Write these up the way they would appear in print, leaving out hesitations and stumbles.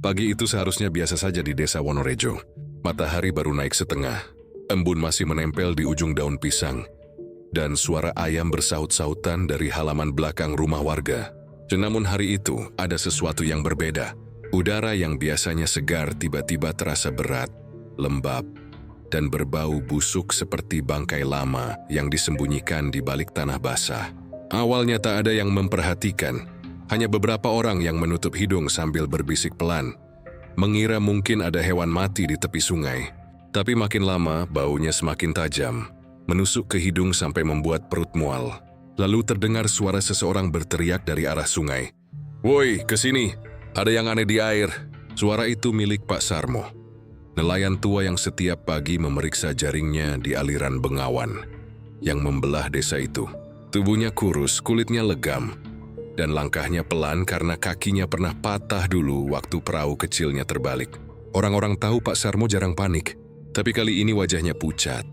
Pagi itu seharusnya biasa saja di desa Wonorejo. Matahari baru naik setengah, embun masih menempel di ujung daun pisang, dan suara ayam bersaut-sautan dari halaman belakang rumah warga. Namun hari itu ada sesuatu yang berbeda. Udara yang biasanya segar tiba-tiba terasa berat, lembab, dan berbau busuk seperti bangkai lama yang disembunyikan di balik tanah basah. Awalnya tak ada yang memperhatikan, hanya beberapa orang yang menutup hidung sambil berbisik pelan, mengira mungkin ada hewan mati di tepi sungai. Tapi makin lama baunya semakin tajam, menusuk ke hidung sampai membuat perut mual. Lalu terdengar suara seseorang berteriak dari arah sungai. "Woi, kesini! Ada yang aneh di air." Suara itu milik Pak Sarmo, nelayan tua yang setiap pagi memeriksa jaringnya di aliran Bengawan yang membelah desa itu. Tubuhnya kurus, kulitnya legam, dan langkahnya pelan karena kakinya pernah patah dulu waktu perahu kecilnya terbalik. Orang-orang tahu Pak Sarmo jarang panik, tapi kali ini wajahnya pucat,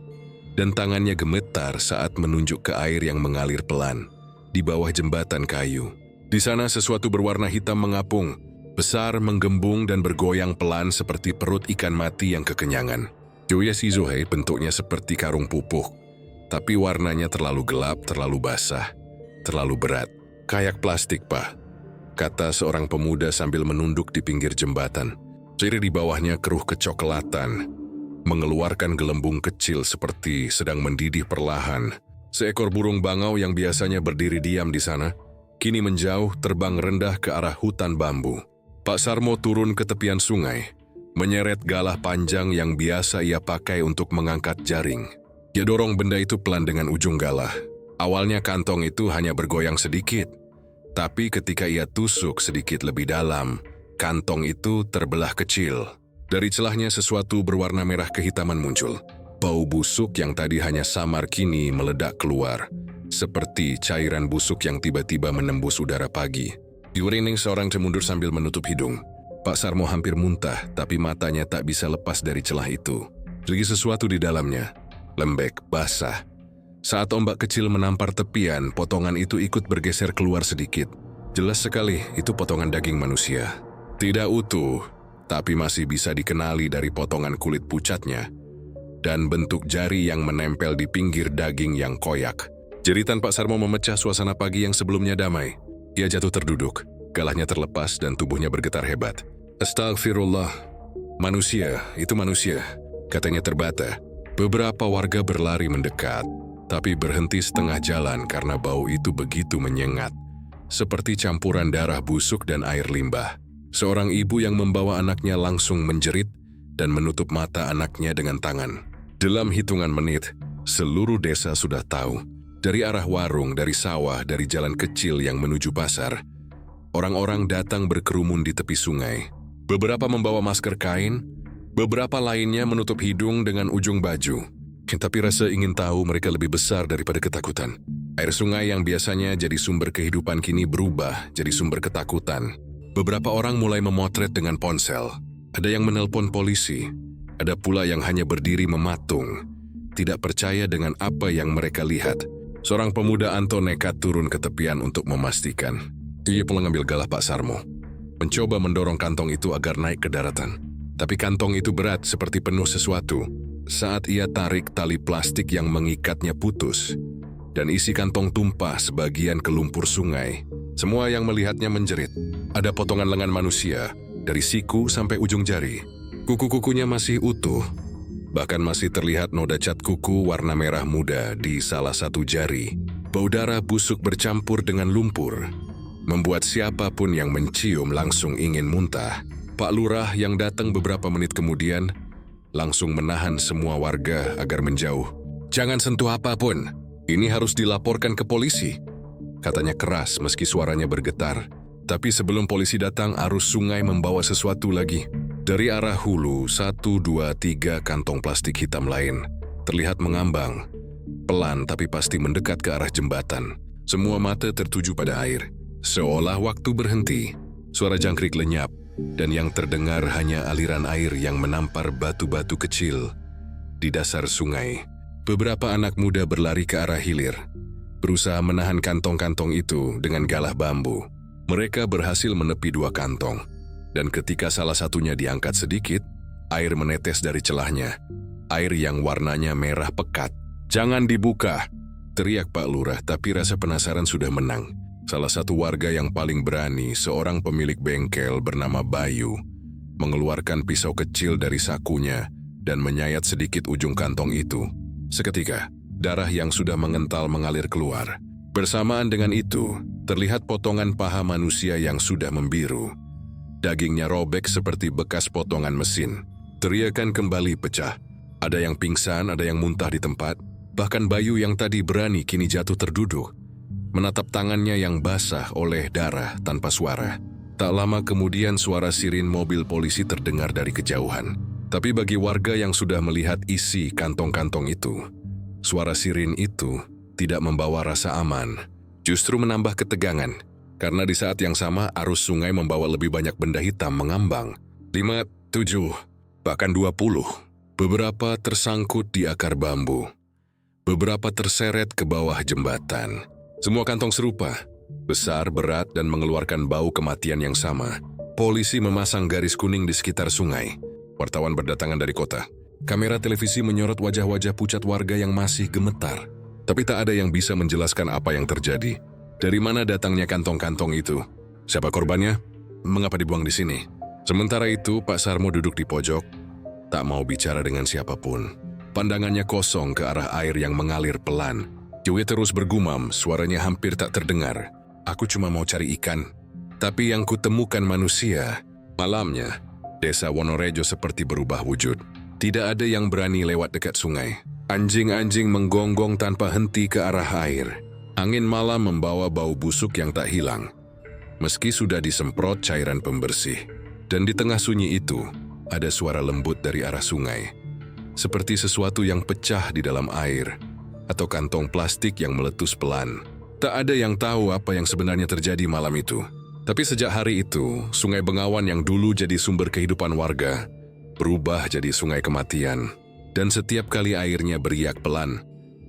dan tangannya gemetar saat menunjuk ke air yang mengalir pelan di bawah jembatan kayu. Di sana sesuatu berwarna hitam mengapung, besar, menggembung, dan bergoyang pelan seperti perut ikan mati yang kekenyangan. Joya Shizuhei bentuknya seperti karung pupuk, tapi warnanya terlalu gelap, terlalu basah, terlalu berat. "Kayak plastik, Pak," kata seorang pemuda sambil menunduk di pinggir jembatan. Ciri di bawahnya keruh kecoklatan, mengeluarkan gelembung kecil seperti sedang mendidih perlahan. Seekor burung bangau yang biasanya berdiri diam di sana, kini menjauh terbang rendah ke arah hutan bambu. Pak Sarmo turun ke tepian sungai, menyeret galah panjang yang biasa ia pakai untuk mengangkat jaring. Ia dorong benda itu pelan dengan ujung galah. Awalnya kantong itu hanya bergoyang sedikit, tapi ketika ia tusuk sedikit lebih dalam, kantong itu terbelah kecil. Dari celahnya sesuatu berwarna merah kehitaman muncul. Bau busuk yang tadi hanya samar kini meledak keluar, seperti cairan busuk yang tiba-tiba menembus udara pagi. Diuring seorang mundur sambil menutup hidung. Pak Sarmo hampir muntah, tapi matanya tak bisa lepas dari celah itu. Lagi sesuatu di dalamnya, lembek, basah. Saat ombak kecil menampar tepian, potongan itu ikut bergeser keluar sedikit. Jelas sekali, itu potongan daging manusia. Tidak utuh, tapi masih bisa dikenali dari potongan kulit pucatnya dan bentuk jari yang menempel di pinggir daging yang koyak. Jeritan Pak Sarmo memecah suasana pagi yang sebelumnya damai. Ia jatuh terduduk, galahnya terlepas dan tubuhnya bergetar hebat. "Astagfirullah, manusia, itu manusia," katanya terbata. Beberapa warga berlari mendekat, tapi berhenti setengah jalan karena bau itu begitu menyengat, seperti campuran darah busuk dan air limbah. Seorang ibu yang membawa anaknya langsung menjerit dan menutup mata anaknya dengan tangan. Dalam hitungan menit, seluruh desa sudah tahu. Dari arah warung, dari sawah, dari jalan kecil yang menuju pasar, orang-orang datang berkerumun di tepi sungai. Beberapa membawa masker kain, beberapa lainnya menutup hidung dengan ujung baju. Tapi rasa ingin tahu mereka lebih besar daripada ketakutan. Air sungai yang biasanya jadi sumber kehidupan kini berubah jadi sumber ketakutan. Beberapa orang mulai memotret dengan ponsel. Ada yang menelpon polisi. Ada pula yang hanya berdiri mematung, tidak percaya dengan apa yang mereka lihat. Seorang pemuda Anto nekat turun ke tepian untuk memastikan. Ia pula mengambil galah Pak Sarmo, mencoba mendorong kantong itu agar naik ke daratan. Tapi kantong itu berat seperti penuh sesuatu. Saat ia tarik, tali plastik yang mengikatnya putus, dan isi kantong tumpah sebagian ke lumpur sungai. Semua yang melihatnya menjerit. Ada potongan lengan manusia, dari siku sampai ujung jari. Kuku-kukunya masih utuh, bahkan masih terlihat noda cat kuku warna merah muda di salah satu jari. Bau darah busuk bercampur dengan lumpur, membuat siapapun yang mencium langsung ingin muntah. Pak Lurah yang datang beberapa menit kemudian langsung menahan semua warga agar menjauh. "Jangan sentuh apapun, ini harus dilaporkan ke polisi," katanya keras meski suaranya bergetar. Tapi sebelum polisi datang, arus sungai membawa sesuatu lagi. Dari arah hulu, 1, 2, 3 kantong plastik hitam lain terlihat mengambang, pelan tapi pasti mendekat ke arah jembatan. Semua mata tertuju pada air. Seolah waktu berhenti, suara jangkrik lenyap, dan yang terdengar hanya aliran air yang menampar batu-batu kecil di dasar sungai. Beberapa anak muda berlari ke arah hilir, berusaha menahan kantong-kantong itu dengan galah bambu. Mereka berhasil menepi 2 kantong, Dan ketika salah satunya diangkat sedikit, air menetes dari celahnya. Air yang warnanya merah pekat. "Jangan dibuka!" teriak Pak Lurah, tapi rasa penasaran sudah menang. Salah satu warga yang paling berani, seorang pemilik bengkel bernama Bayu, mengeluarkan pisau kecil dari sakunya dan menyayat sedikit ujung kantong itu. Seketika, darah yang sudah mengental mengalir keluar. Bersamaan dengan itu, terlihat potongan paha manusia yang sudah membiru. Dagingnya robek seperti bekas potongan mesin. Teriakan kembali pecah. Ada yang pingsan, ada yang muntah di tempat. Bahkan Bayu yang tadi berani kini jatuh terduduk, menatap tangannya yang basah oleh darah tanpa suara. Tak lama kemudian suara sirin mobil polisi terdengar dari kejauhan. Tapi bagi warga yang sudah melihat isi kantong-kantong itu, suara sirin itu tidak membawa rasa aman, justru menambah ketegangan. Karena di saat yang sama arus sungai membawa lebih banyak benda hitam mengambang. 5, 7, bahkan 20. Beberapa tersangkut di akar bambu. Beberapa terseret ke bawah jembatan. Semua kantong serupa, besar, berat, dan mengeluarkan bau kematian yang sama. Polisi memasang garis kuning di sekitar sungai. Wartawan berdatangan dari kota. Kamera televisi menyorot wajah-wajah pucat warga yang masih gemetar. Tapi tak ada yang bisa menjelaskan apa yang terjadi. Dari mana datangnya kantong-kantong itu? Siapa korbannya? Mengapa dibuang di sini? Sementara itu, Pak Sarmo duduk di pojok, tak mau bicara dengan siapapun. Pandangannya kosong ke arah air yang mengalir pelan. Joey terus bergumam, suaranya hampir tak terdengar. "Aku cuma mau cari ikan, tapi yang kutemukan manusia." Malamnya, desa Wonorejo seperti berubah wujud. Tidak ada yang berani lewat dekat sungai. Anjing-anjing menggonggong tanpa henti ke arah air. Angin malam membawa bau busuk yang tak hilang, meski sudah disemprot cairan pembersih. Dan di tengah sunyi itu, ada suara lembut dari arah sungai. Seperti sesuatu yang pecah di dalam air, atau kantong plastik yang meletus pelan. Tak ada yang tahu apa yang sebenarnya terjadi malam itu. Tapi sejak hari itu, Sungai Bengawan yang dulu jadi sumber kehidupan warga, berubah jadi sungai kematian. Dan setiap kali airnya beriak pelan,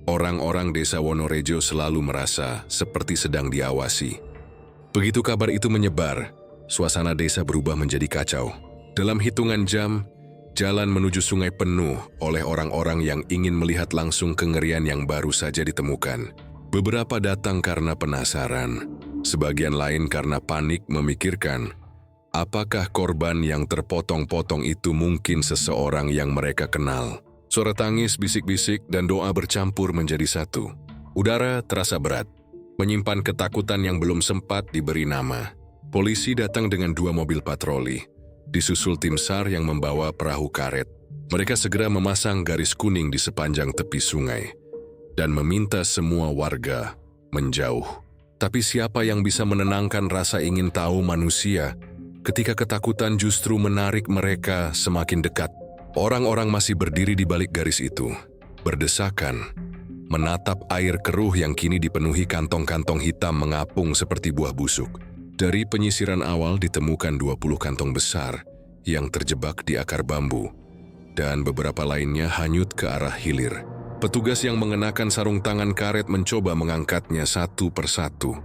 orang-orang desa Wonorejo selalu merasa seperti sedang diawasi. Begitu kabar itu menyebar, suasana desa berubah menjadi kacau. Dalam hitungan jam, jalan menuju sungai penuh oleh orang-orang yang ingin melihat langsung kengerian yang baru saja ditemukan. Beberapa datang karena penasaran, sebagian lain karena panik memikirkan, apakah korban yang terpotong-potong itu mungkin seseorang yang mereka kenal. Suara tangis, bisik-bisik, dan doa bercampur menjadi satu. Udara terasa berat, menyimpan ketakutan yang belum sempat diberi nama. Polisi datang dengan 2 mobil patroli, disusul tim SAR yang membawa perahu karet. Mereka segera memasang garis kuning di sepanjang tepi sungai dan meminta semua warga menjauh. Tapi siapa yang bisa menenangkan rasa ingin tahu manusia ketika ketakutan justru menarik mereka semakin dekat? Orang-orang masih berdiri di balik garis itu, berdesakan, menatap air keruh yang kini dipenuhi kantong-kantong hitam mengapung seperti buah busuk. Dari penyisiran awal ditemukan 20 kantong besar yang terjebak di akar bambu, dan beberapa lainnya hanyut ke arah hilir. Petugas yang mengenakan sarung tangan karet mencoba mengangkatnya satu persatu.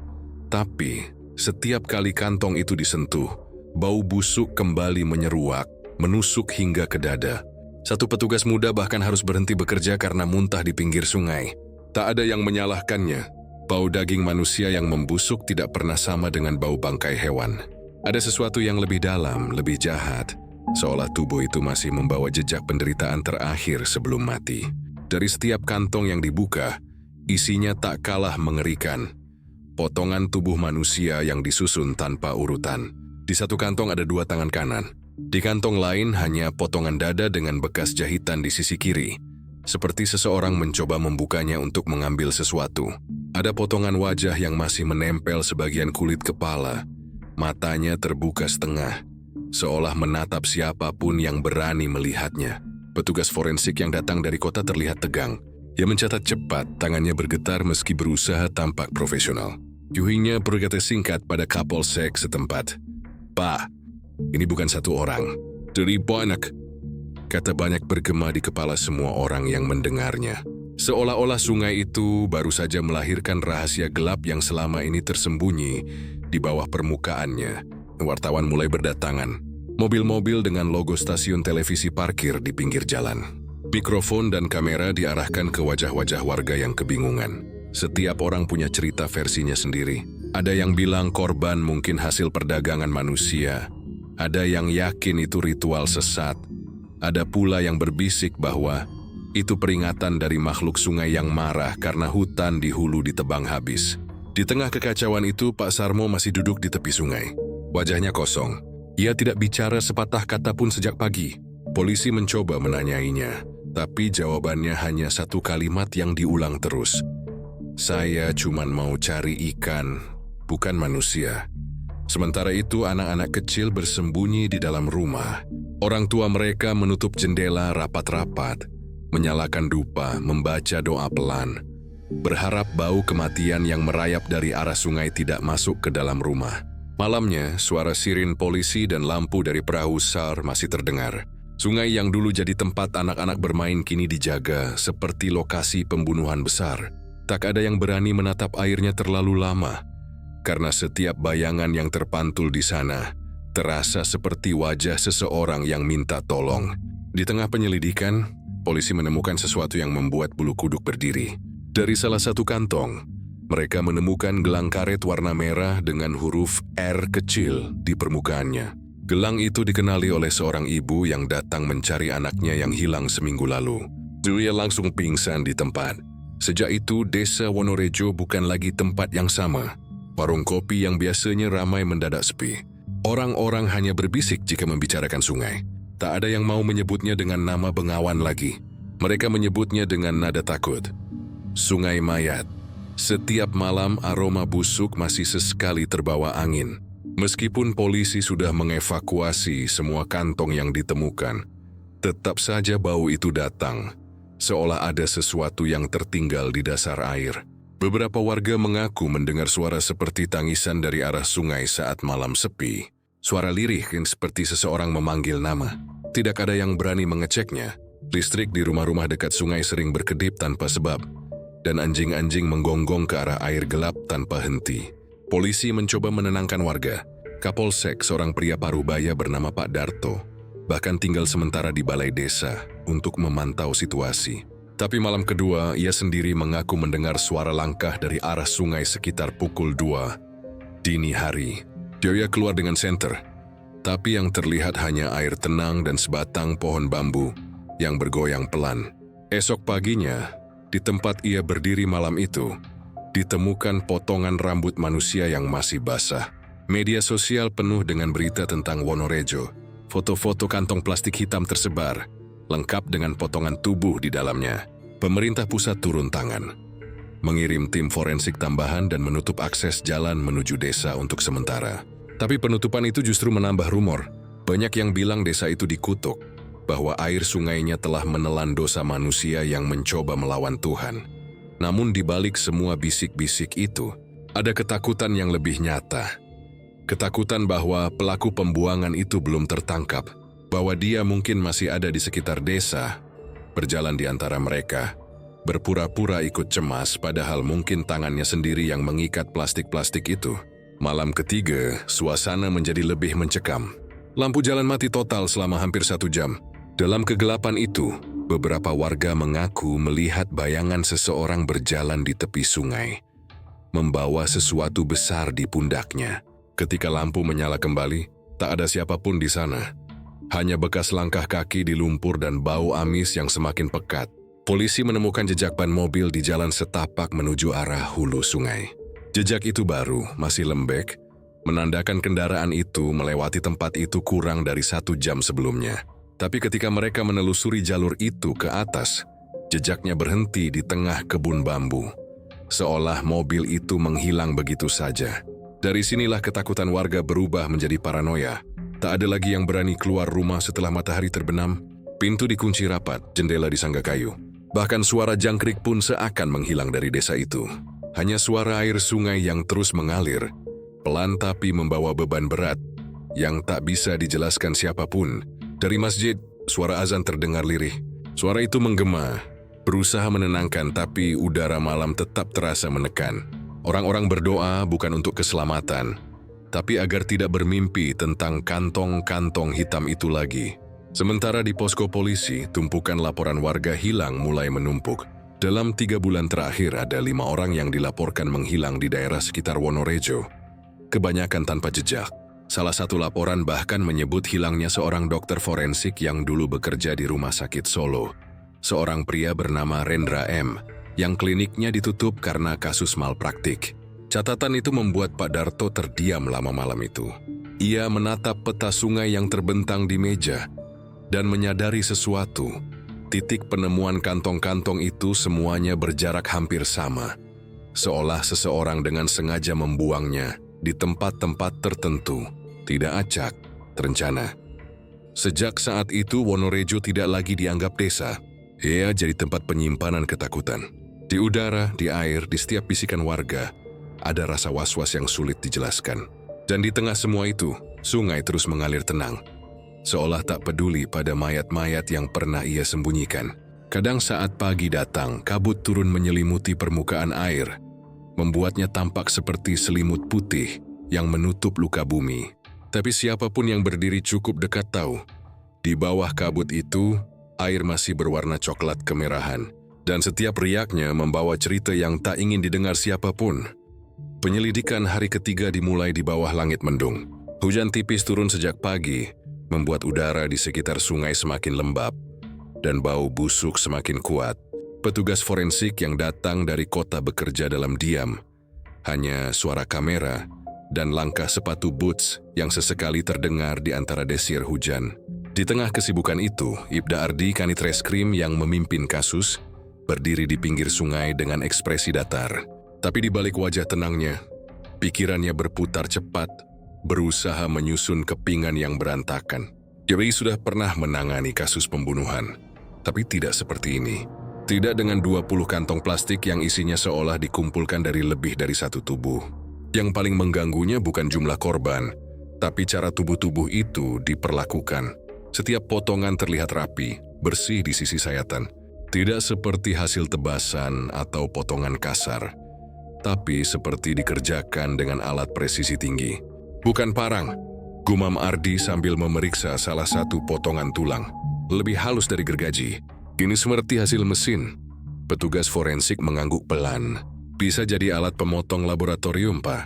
Tapi, setiap kali kantong itu disentuh, bau busuk kembali menyeruak, menusuk hingga ke dada. Satu petugas muda bahkan harus berhenti bekerja karena muntah di pinggir sungai. Tak ada yang menyalahkannya. Bau daging manusia yang membusuk tidak pernah sama dengan bau bangkai hewan. Ada sesuatu yang lebih dalam, lebih jahat, seolah tubuh itu masih membawa jejak penderitaan terakhir sebelum mati. Dari setiap kantong yang dibuka, isinya tak kalah mengerikan. Potongan tubuh manusia yang disusun tanpa urutan. Di satu kantong ada 2 tangan kanan. Di kantong lain hanya potongan dada dengan bekas jahitan di sisi kiri. Seperti seseorang mencoba membukanya untuk mengambil sesuatu. Ada potongan wajah yang masih menempel sebagian kulit kepala. Matanya terbuka setengah, seolah menatap siapapun yang berani melihatnya. Petugas forensik yang datang dari kota terlihat tegang. Ia mencatat cepat, tangannya bergetar meski berusaha tampak profesional. Juhinya berkata singkat pada Kapolsek setempat. "Pak, ini bukan satu orang, dari banyak," kata banyak bergema di kepala semua orang yang mendengarnya. Seolah-olah sungai itu baru saja melahirkan rahasia gelap yang selama ini tersembunyi di bawah permukaannya. Wartawan mulai berdatangan. Mobil-mobil dengan logo stasiun televisi parkir di pinggir jalan. Mikrofon dan kamera diarahkan ke wajah-wajah warga yang kebingungan. Setiap orang punya cerita versinya sendiri. Ada yang bilang korban mungkin hasil perdagangan manusia. Ada yang yakin itu ritual sesat. Ada pula yang berbisik bahwa itu peringatan dari makhluk sungai yang marah karena hutan di hulu ditebang habis. Di tengah kekacauan itu, Pak Sarmo masih duduk di tepi sungai. Wajahnya kosong. Ia tidak bicara sepatah kata pun sejak pagi. Polisi mencoba menanyainya, tapi jawabannya hanya satu kalimat yang diulang terus. Saya cuma mau cari ikan, bukan manusia. Sementara itu anak-anak kecil bersembunyi di dalam rumah. Orang tua mereka menutup jendela rapat-rapat, menyalakan dupa, membaca doa pelan, berharap bau kematian yang merayap dari arah sungai tidak masuk ke dalam rumah. Malamnya, suara sirin polisi dan lampu dari perahu SAR masih terdengar. Sungai yang dulu jadi tempat anak-anak bermain kini dijaga seperti lokasi pembunuhan besar. Tak ada yang berani menatap airnya terlalu lama, karena setiap bayangan yang terpantul di sana terasa seperti wajah seseorang yang minta tolong. Di tengah penyelidikan, polisi menemukan sesuatu yang membuat bulu kuduk berdiri. Dari salah satu kantong, mereka menemukan gelang karet warna merah dengan huruf R kecil di permukaannya. Gelang itu dikenali oleh seorang ibu yang datang mencari anaknya yang hilang seminggu lalu. Dia langsung pingsan di tempat. Sejak itu, desa Wonorejo bukan lagi tempat yang sama. Warung kopi yang biasanya ramai mendadak sepi. Orang-orang hanya berbisik jika membicarakan sungai. Tak ada yang mau menyebutnya dengan nama Bengawan lagi. Mereka menyebutnya dengan nada takut. Sungai Mayat. Setiap malam aroma busuk masih sesekali terbawa angin. Meskipun polisi sudah mengevakuasi semua kantong yang ditemukan, tetap saja bau itu datang, seolah ada sesuatu yang tertinggal di dasar air. Beberapa warga mengaku mendengar suara seperti tangisan dari arah sungai saat malam sepi. Suara lirih yang seperti seseorang memanggil nama. Tidak ada yang berani mengeceknya. Listrik di rumah-rumah dekat sungai sering berkedip tanpa sebab, dan anjing-anjing menggonggong ke arah air gelap tanpa henti. Polisi mencoba menenangkan warga. Kapolsek, seorang pria parubaya bernama Pak Darto, bahkan tinggal sementara di balai desa untuk memantau situasi. Tapi malam kedua, ia sendiri mengaku mendengar suara langkah dari arah sungai sekitar pukul 2 dini hari. Dia keluar dengan senter, tapi yang terlihat hanya air tenang dan sebatang pohon bambu yang bergoyang pelan. Esok paginya, di tempat ia berdiri malam itu, ditemukan potongan rambut manusia yang masih basah. Media sosial penuh dengan berita tentang Wonorejo. Foto-foto kantong plastik hitam tersebar, lengkap dengan potongan tubuh di dalamnya. Pemerintah pusat turun tangan, mengirim tim forensik tambahan dan menutup akses jalan menuju desa untuk sementara. Tapi penutupan itu justru menambah rumor. Banyak yang bilang desa itu dikutuk, bahwa air sungainya telah menelan dosa manusia yang mencoba melawan Tuhan. Namun di balik semua bisik-bisik itu, ada ketakutan yang lebih nyata. Ketakutan bahwa pelaku pembuangan itu belum tertangkap, bahwa dia mungkin masih ada di sekitar desa, berjalan di antara mereka, berpura-pura ikut cemas padahal mungkin tangannya sendiri yang mengikat plastik-plastik itu. Malam ketiga, suasana menjadi lebih mencekam. Lampu jalan mati total selama hampir 1 jam. Dalam kegelapan itu, beberapa warga mengaku melihat bayangan seseorang berjalan di tepi sungai, membawa sesuatu besar di pundaknya. Ketika lampu menyala kembali, tak ada siapapun di sana. Hanya bekas langkah kaki di lumpur dan bau amis yang semakin pekat. Polisi menemukan jejak ban mobil di jalan setapak menuju arah hulu sungai. Jejak itu baru, masih lembek, menandakan kendaraan itu melewati tempat itu kurang dari 1 jam sebelumnya. Tapi ketika mereka menelusuri jalur itu ke atas, jejaknya berhenti di tengah kebun bambu. Seolah mobil itu menghilang begitu saja. Dari sinilah ketakutan warga berubah menjadi paranoia. Tak ada lagi yang berani keluar rumah setelah matahari terbenam. Pintu dikunci rapat, jendela disangga kayu. Bahkan suara jangkrik pun seakan menghilang dari desa itu. Hanya suara air sungai yang terus mengalir, pelan tapi membawa beban berat, yang tak bisa dijelaskan siapapun. Dari masjid, suara azan terdengar lirih. Suara itu menggema, berusaha menenangkan tapi udara malam tetap terasa menekan. Orang-orang berdoa bukan untuk keselamatan, tapi agar tidak bermimpi tentang kantong-kantong hitam itu lagi. Sementara di posko polisi, tumpukan laporan warga hilang mulai menumpuk. Dalam 3 bulan terakhir ada 5 orang yang dilaporkan menghilang di daerah sekitar Wonorejo. Kebanyakan tanpa jejak. Salah satu laporan bahkan menyebut hilangnya seorang dokter forensik yang dulu bekerja di rumah sakit Solo. Seorang pria bernama Rendra M, yang kliniknya ditutup karena kasus malpraktik. Catatan itu membuat Pak Darto terdiam lama malam itu. Ia menatap peta sungai yang terbentang di meja dan menyadari sesuatu. Titik penemuan kantong-kantong itu semuanya berjarak hampir sama. Seolah seseorang dengan sengaja membuangnya di tempat-tempat tertentu. Tidak acak, terencana. Sejak saat itu Wonorejo tidak lagi dianggap desa. Ia jadi tempat penyimpanan ketakutan. Di udara, di air, di setiap bisikan warga, ada rasa was-was yang sulit dijelaskan. Dan di tengah semua itu, sungai terus mengalir tenang. Seolah tak peduli pada mayat-mayat yang pernah ia sembunyikan. Kadang saat pagi datang, kabut turun menyelimuti permukaan air, membuatnya tampak seperti selimut putih yang menutup luka bumi. Tapi siapapun yang berdiri cukup dekat tahu, di bawah kabut itu, air masih berwarna coklat kemerahan, dan setiap riaknya membawa cerita yang tak ingin didengar siapapun. Penyelidikan hari ketiga dimulai di bawah langit mendung. Hujan tipis turun sejak pagi, membuat udara di sekitar sungai semakin lembab, dan bau busuk semakin kuat. Petugas forensik yang datang dari kota bekerja dalam diam. Hanya suara kamera dan langkah sepatu boots yang sesekali terdengar di antara desir hujan. Di tengah kesibukan itu, Ibda Ardi, Kanit Reskrim yang memimpin kasus, berdiri di pinggir sungai dengan ekspresi datar. Tapi di balik wajah tenangnya, pikirannya berputar cepat, berusaha menyusun kepingan yang berantakan. Dia sudah pernah menangani kasus pembunuhan, tapi tidak seperti ini. Tidak dengan 20 kantong plastik yang isinya seolah dikumpulkan dari lebih dari satu tubuh. Yang paling mengganggunya bukan jumlah korban, tapi cara tubuh-tubuh itu diperlakukan. Setiap potongan terlihat rapi, bersih di sisi sayatan. Tidak seperti hasil tebasan atau potongan kasar, tapi seperti dikerjakan dengan alat presisi tinggi. Bukan parang, gumam Ardi sambil memeriksa salah satu potongan tulang. Lebih halus dari gergaji. Ini seperti hasil mesin. Petugas forensik mengangguk pelan. Bisa jadi alat pemotong laboratorium, Pak,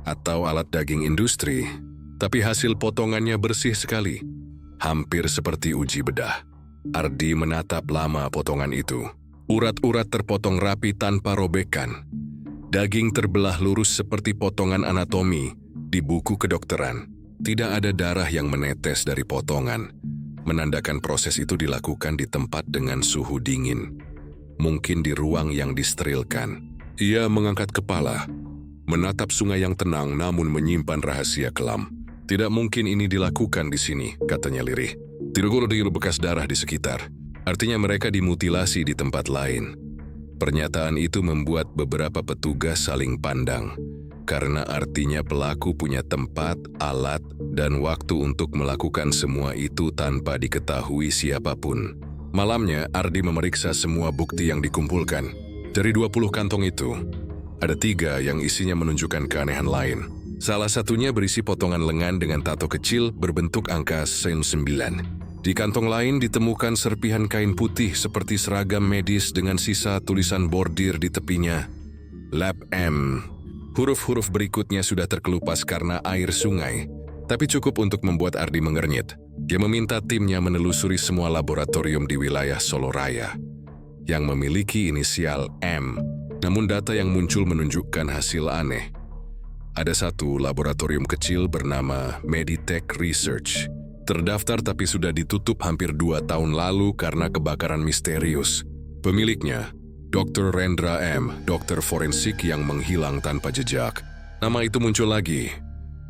atau alat daging industri. Tapi hasil potongannya bersih sekali. Hampir seperti uji bedah. Ardi menatap lama potongan itu. Urat-urat terpotong rapi tanpa robekan. Daging terbelah lurus seperti potongan anatomi di buku kedokteran. Tidak ada darah yang menetes dari potongan. Menandakan proses itu dilakukan di tempat dengan suhu dingin. Mungkin di ruang yang disterilkan. Ia mengangkat kepala, menatap sungai yang tenang namun menyimpan rahasia kelam. Tidak mungkin ini dilakukan di sini, katanya lirih. Tidak ada bekas darah di sekitar. Artinya mereka dimutilasi di tempat lain. Pernyataan itu membuat beberapa petugas saling pandang. Karena artinya pelaku punya tempat, alat, dan waktu untuk melakukan semua itu tanpa diketahui siapapun. Malamnya, Ardi memeriksa semua bukti yang dikumpulkan. Dari 20 kantong itu, ada 3 yang isinya menunjukkan keanehan lain. Salah satunya berisi potongan lengan dengan tato kecil berbentuk angka 9. Di kantong lain ditemukan serpihan kain putih seperti seragam medis dengan sisa tulisan bordir di tepinya. Lab M. Huruf-huruf berikutnya sudah terkelupas karena air sungai, tapi cukup untuk membuat Ardi mengernyit. Dia meminta timnya menelusuri semua laboratorium di wilayah Solo Raya yang memiliki inisial M, namun data yang muncul menunjukkan hasil aneh. Ada satu laboratorium kecil bernama Meditech Research. Terdaftar tapi sudah ditutup hampir 2 tahun lalu karena kebakaran misterius. Pemiliknya, Dr. Rendra M, dokter forensik yang menghilang tanpa jejak. Nama itu muncul lagi,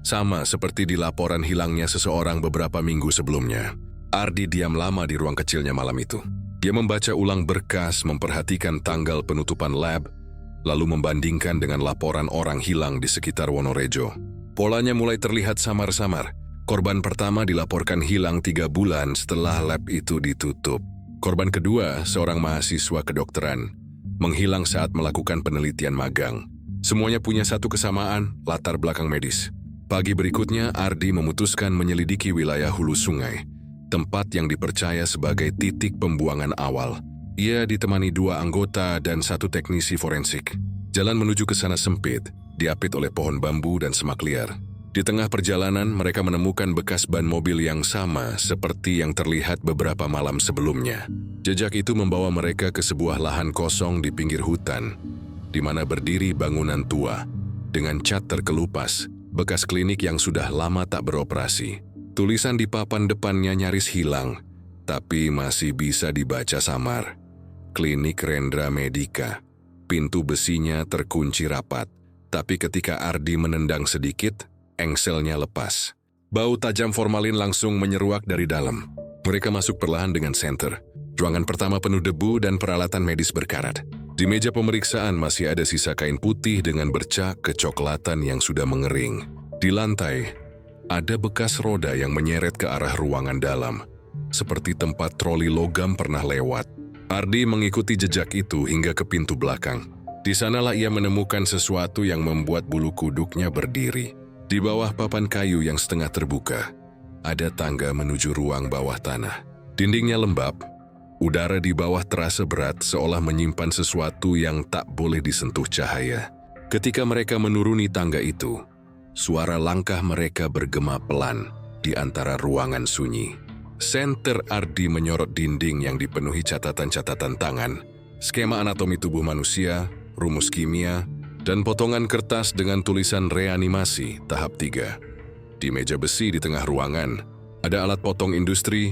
sama seperti di laporan hilangnya seseorang beberapa minggu sebelumnya. Ardi diam lama di ruang kecilnya malam itu. Dia membaca ulang berkas, memperhatikan tanggal penutupan lab, lalu membandingkan dengan laporan orang hilang di sekitar Wonorejo. Polanya mulai terlihat samar-samar. Korban pertama dilaporkan hilang 3 bulan setelah lab itu ditutup. Korban kedua, seorang mahasiswa kedokteran, menghilang saat melakukan penelitian magang. Semuanya punya satu kesamaan, latar belakang medis. Pagi berikutnya, Ardi memutuskan menyelidiki wilayah hulu sungai, tempat yang dipercaya sebagai titik pembuangan awal. Ia ditemani 2 anggota dan 1 teknisi forensik. Jalan menuju ke sana sempit, diapit oleh pohon bambu dan semak liar. Di tengah perjalanan, mereka menemukan bekas ban mobil yang sama seperti yang terlihat beberapa malam sebelumnya. Jejak itu membawa mereka ke sebuah lahan kosong di pinggir hutan, di mana berdiri bangunan tua dengan cat terkelupas, bekas klinik yang sudah lama tak beroperasi. Tulisan di papan depannya nyaris hilang, tapi masih bisa dibaca samar. Klinik Rendra Medika. Pintu besinya terkunci rapat, tapi ketika Ardi menendang sedikit, engselnya lepas. Bau tajam formalin langsung menyeruak dari dalam. Mereka masuk perlahan dengan senter. Ruangan pertama penuh debu dan peralatan medis berkarat. Di meja pemeriksaan masih ada sisa kain putih dengan bercak kecoklatan yang sudah mengering. Di lantai, ada bekas roda yang menyeret ke arah ruangan dalam, seperti tempat troli logam pernah lewat. Ardi mengikuti jejak itu hingga ke pintu belakang. Di sanalah ia menemukan sesuatu yang membuat bulu kuduknya berdiri. Di bawah papan kayu yang setengah terbuka, ada tangga menuju ruang bawah tanah. Dindingnya lembab. Udara di bawah terasa berat seolah menyimpan sesuatu yang tak boleh disentuh cahaya. Ketika mereka menuruni tangga itu, suara langkah mereka bergema pelan di antara ruangan sunyi. Senter Ardi menyorot dinding yang dipenuhi catatan-catatan tangan, skema anatomi tubuh manusia, rumus kimia, dan potongan kertas dengan tulisan reanimasi tahap 3. Di meja besi di tengah ruangan, ada alat potong industri,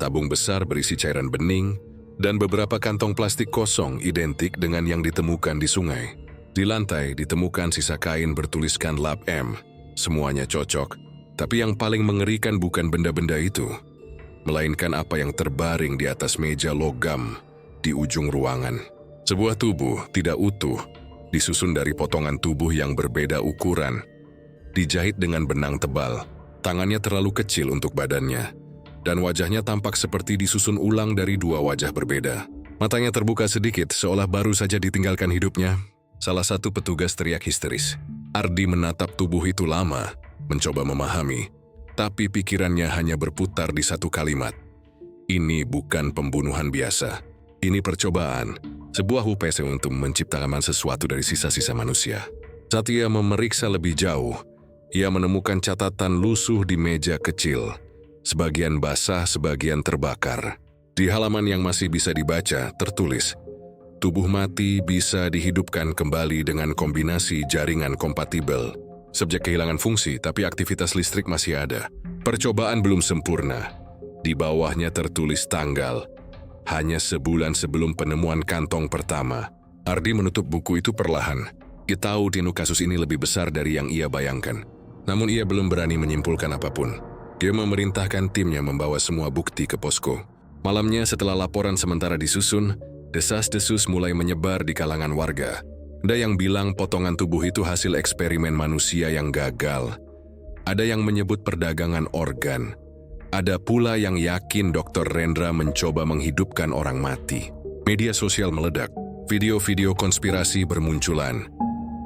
tabung besar berisi cairan bening, dan beberapa kantong plastik kosong identik dengan yang ditemukan di sungai. Di lantai ditemukan sisa kain bertuliskan Lab M. Semuanya cocok, tapi yang paling mengerikan bukan benda-benda itu, melainkan apa yang terbaring di atas meja logam di ujung ruangan. Sebuah tubuh tidak utuh, disusun dari potongan tubuh yang berbeda ukuran, dijahit dengan benang tebal. Tangannya terlalu kecil untuk badannya, dan wajahnya tampak seperti disusun ulang dari 2 wajah berbeda. Matanya terbuka sedikit, seolah baru saja ditinggalkan hidupnya. Salah satu petugas teriak histeris. Ardi menatap tubuh itu lama, mencoba memahami, tapi pikirannya hanya berputar di satu kalimat. Ini bukan pembunuhan biasa. Ini percobaan, sebuah upaya untuk menciptakan sesuatu dari sisa-sisa manusia. Saat ia memeriksa lebih jauh, ia menemukan catatan lusuh di meja kecil. Sebagian basah, sebagian terbakar. Di halaman yang masih bisa dibaca, tertulis, tubuh mati bisa dihidupkan kembali dengan kombinasi jaringan kompatibel. Subjek kehilangan fungsi, tapi aktivitas listrik masih ada. Percobaan belum sempurna. Di bawahnya tertulis tanggal. Hanya sebulan sebelum penemuan kantong pertama. Ardi menutup buku itu perlahan. Ia tahu dino kasus ini lebih besar dari yang ia bayangkan. Namun ia belum berani menyimpulkan apapun. Dia memerintahkan timnya membawa semua bukti ke posko. Malamnya setelah laporan sementara disusun, desas-desus mulai menyebar di kalangan warga. Ada yang bilang potongan tubuh itu hasil eksperimen manusia yang gagal. Ada yang menyebut perdagangan organ. Ada pula yang yakin Dr. Rendra mencoba menghidupkan orang mati. Media sosial meledak. Video-video konspirasi bermunculan,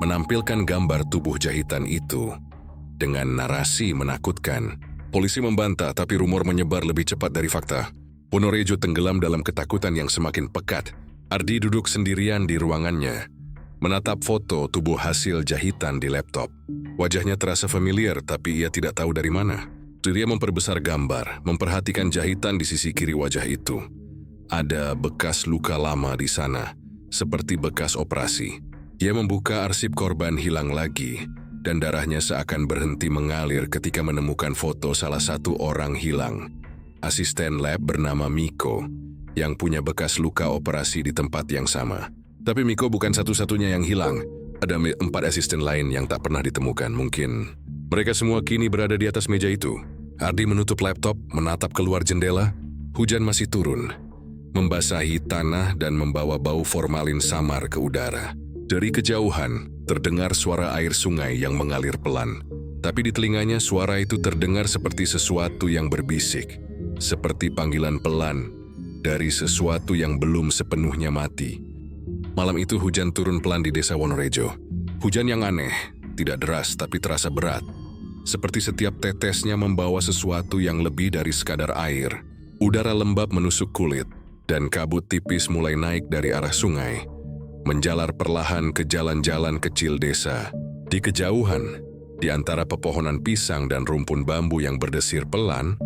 menampilkan gambar tubuh jahitan itu dengan narasi menakutkan. Polisi membantah, tapi rumor menyebar lebih cepat dari fakta. Wonorejo tenggelam dalam ketakutan yang semakin pekat. Ardi duduk sendirian di ruangannya, menatap foto tubuh hasil jahitan di laptop. Wajahnya terasa familiar, tapi ia tidak tahu dari mana. Dia memperbesar gambar, memperhatikan jahitan di sisi kiri wajah itu. Ada bekas luka lama di sana, seperti bekas operasi. Ia membuka arsip korban hilang lagi, dan darahnya seakan berhenti mengalir ketika menemukan foto salah satu orang hilang. Asisten lab bernama Miko, yang punya bekas luka operasi di tempat yang sama. Tapi Miko bukan satu-satunya yang hilang. Ada 4 asisten lain yang tak pernah ditemukan. Mungkin mereka semua kini berada di atas meja itu. Ardi menutup laptop, menatap keluar jendela. Hujan masih turun, membasahi tanah dan membawa bau formalin samar ke udara. Dari kejauhan, terdengar suara air sungai yang mengalir pelan. Tapi di telinganya suara itu terdengar seperti sesuatu yang berbisik, seperti panggilan pelan dari sesuatu yang belum sepenuhnya mati. Malam itu hujan turun pelan di desa Wonorejo. Hujan yang aneh, tidak deras tapi terasa berat. seperti setiap tetesnya membawa sesuatu yang lebih dari sekadar air. Udara lembab menusuk kulit, dan kabut tipis mulai naik dari arah sungai, menjalar perlahan ke jalan-jalan kecil desa. Di kejauhan, di antara pepohonan pisang dan rumpun bambu yang berdesir pelan,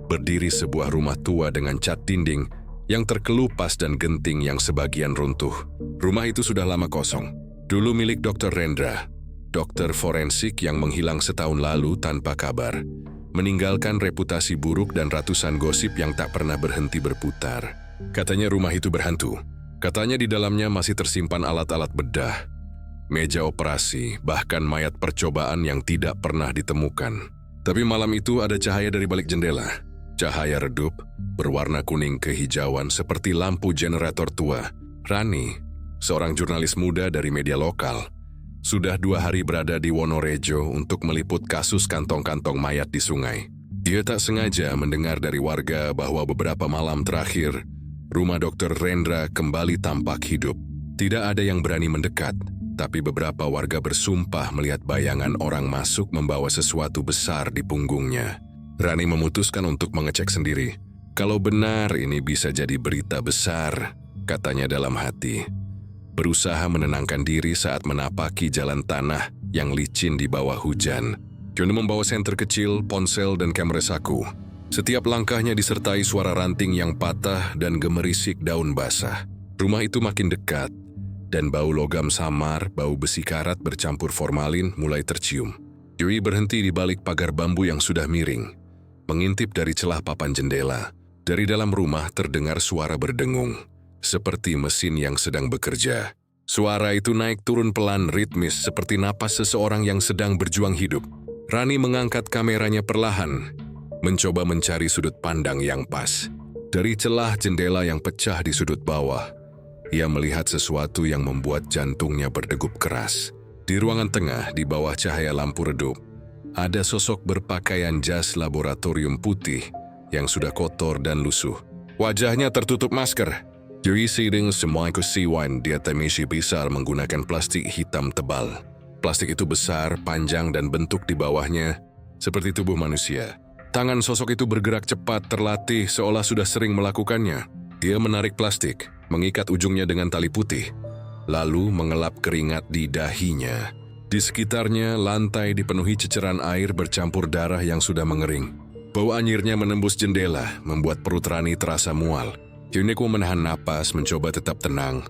berdiri sebuah rumah tua dengan cat dinding yang terkelupas dan genting yang sebagian runtuh. Rumah itu sudah lama kosong. Dulu milik Dr. Rendra, dokter forensik yang menghilang setahun lalu tanpa kabar, meninggalkan reputasi buruk dan ratusan gosip yang tak pernah berhenti berputar. Katanya rumah itu berhantu. Katanya di dalamnya masih tersimpan alat-alat bedah, meja operasi, bahkan mayat percobaan yang tidak pernah ditemukan. Tapi malam itu ada cahaya dari balik jendela. Cahaya redup, berwarna kuning kehijauan seperti lampu generator tua. Rani, seorang jurnalis muda dari media lokal, sudah 2 hari berada di Wonorejo untuk meliput kasus kantong-kantong mayat di sungai. Dia tak sengaja mendengar dari warga bahwa beberapa malam terakhir, rumah Dr. Rendra kembali tampak hidup. Tidak ada yang berani mendekat, tapi beberapa warga bersumpah melihat bayangan orang masuk membawa sesuatu besar di punggungnya. Rani memutuskan untuk mengecek sendiri. Kalau benar ini bisa jadi berita besar, katanya dalam hati. Berusaha menenangkan diri saat menapaki jalan tanah yang licin di bawah hujan. Johnny membawa senter kecil, ponsel, dan kamera saku. Setiap langkahnya disertai suara ranting yang patah dan gemerisik daun basah. Rumah itu makin dekat, dan bau logam samar, bau besi karat bercampur formalin mulai tercium. Joey berhenti di balik pagar bambu yang sudah miring, mengintip dari celah papan jendela. Dari dalam rumah terdengar suara berdengung, seperti mesin yang sedang bekerja. Suara itu naik turun pelan ritmis seperti napas seseorang yang sedang berjuang hidup. Rani mengangkat kameranya perlahan, mencoba mencari sudut pandang yang pas. Dari celah jendela yang pecah di sudut bawah, ia melihat sesuatu yang membuat jantungnya berdegup keras. Di ruangan tengah, di bawah cahaya lampu redup, ada sosok berpakaian jas laboratorium putih yang sudah kotor dan lusuh. Wajahnya tertutup masker. Joey siding semua kesiwan di atas meja besar menggunakan plastik hitam tebal. Plastik itu besar, panjang, dan bentuk di bawahnya seperti tubuh manusia. Tangan sosok itu bergerak cepat, terlatih, seolah sudah sering melakukannya. Dia menarik plastik, mengikat ujungnya dengan tali putih, lalu mengelap keringat di dahinya. Di sekitarnya, lantai dipenuhi ceceran air bercampur darah yang sudah mengering. Bau anyirnya menembus jendela, membuat perut Rani terasa mual. Yuniko menahan napas, mencoba tetap tenang,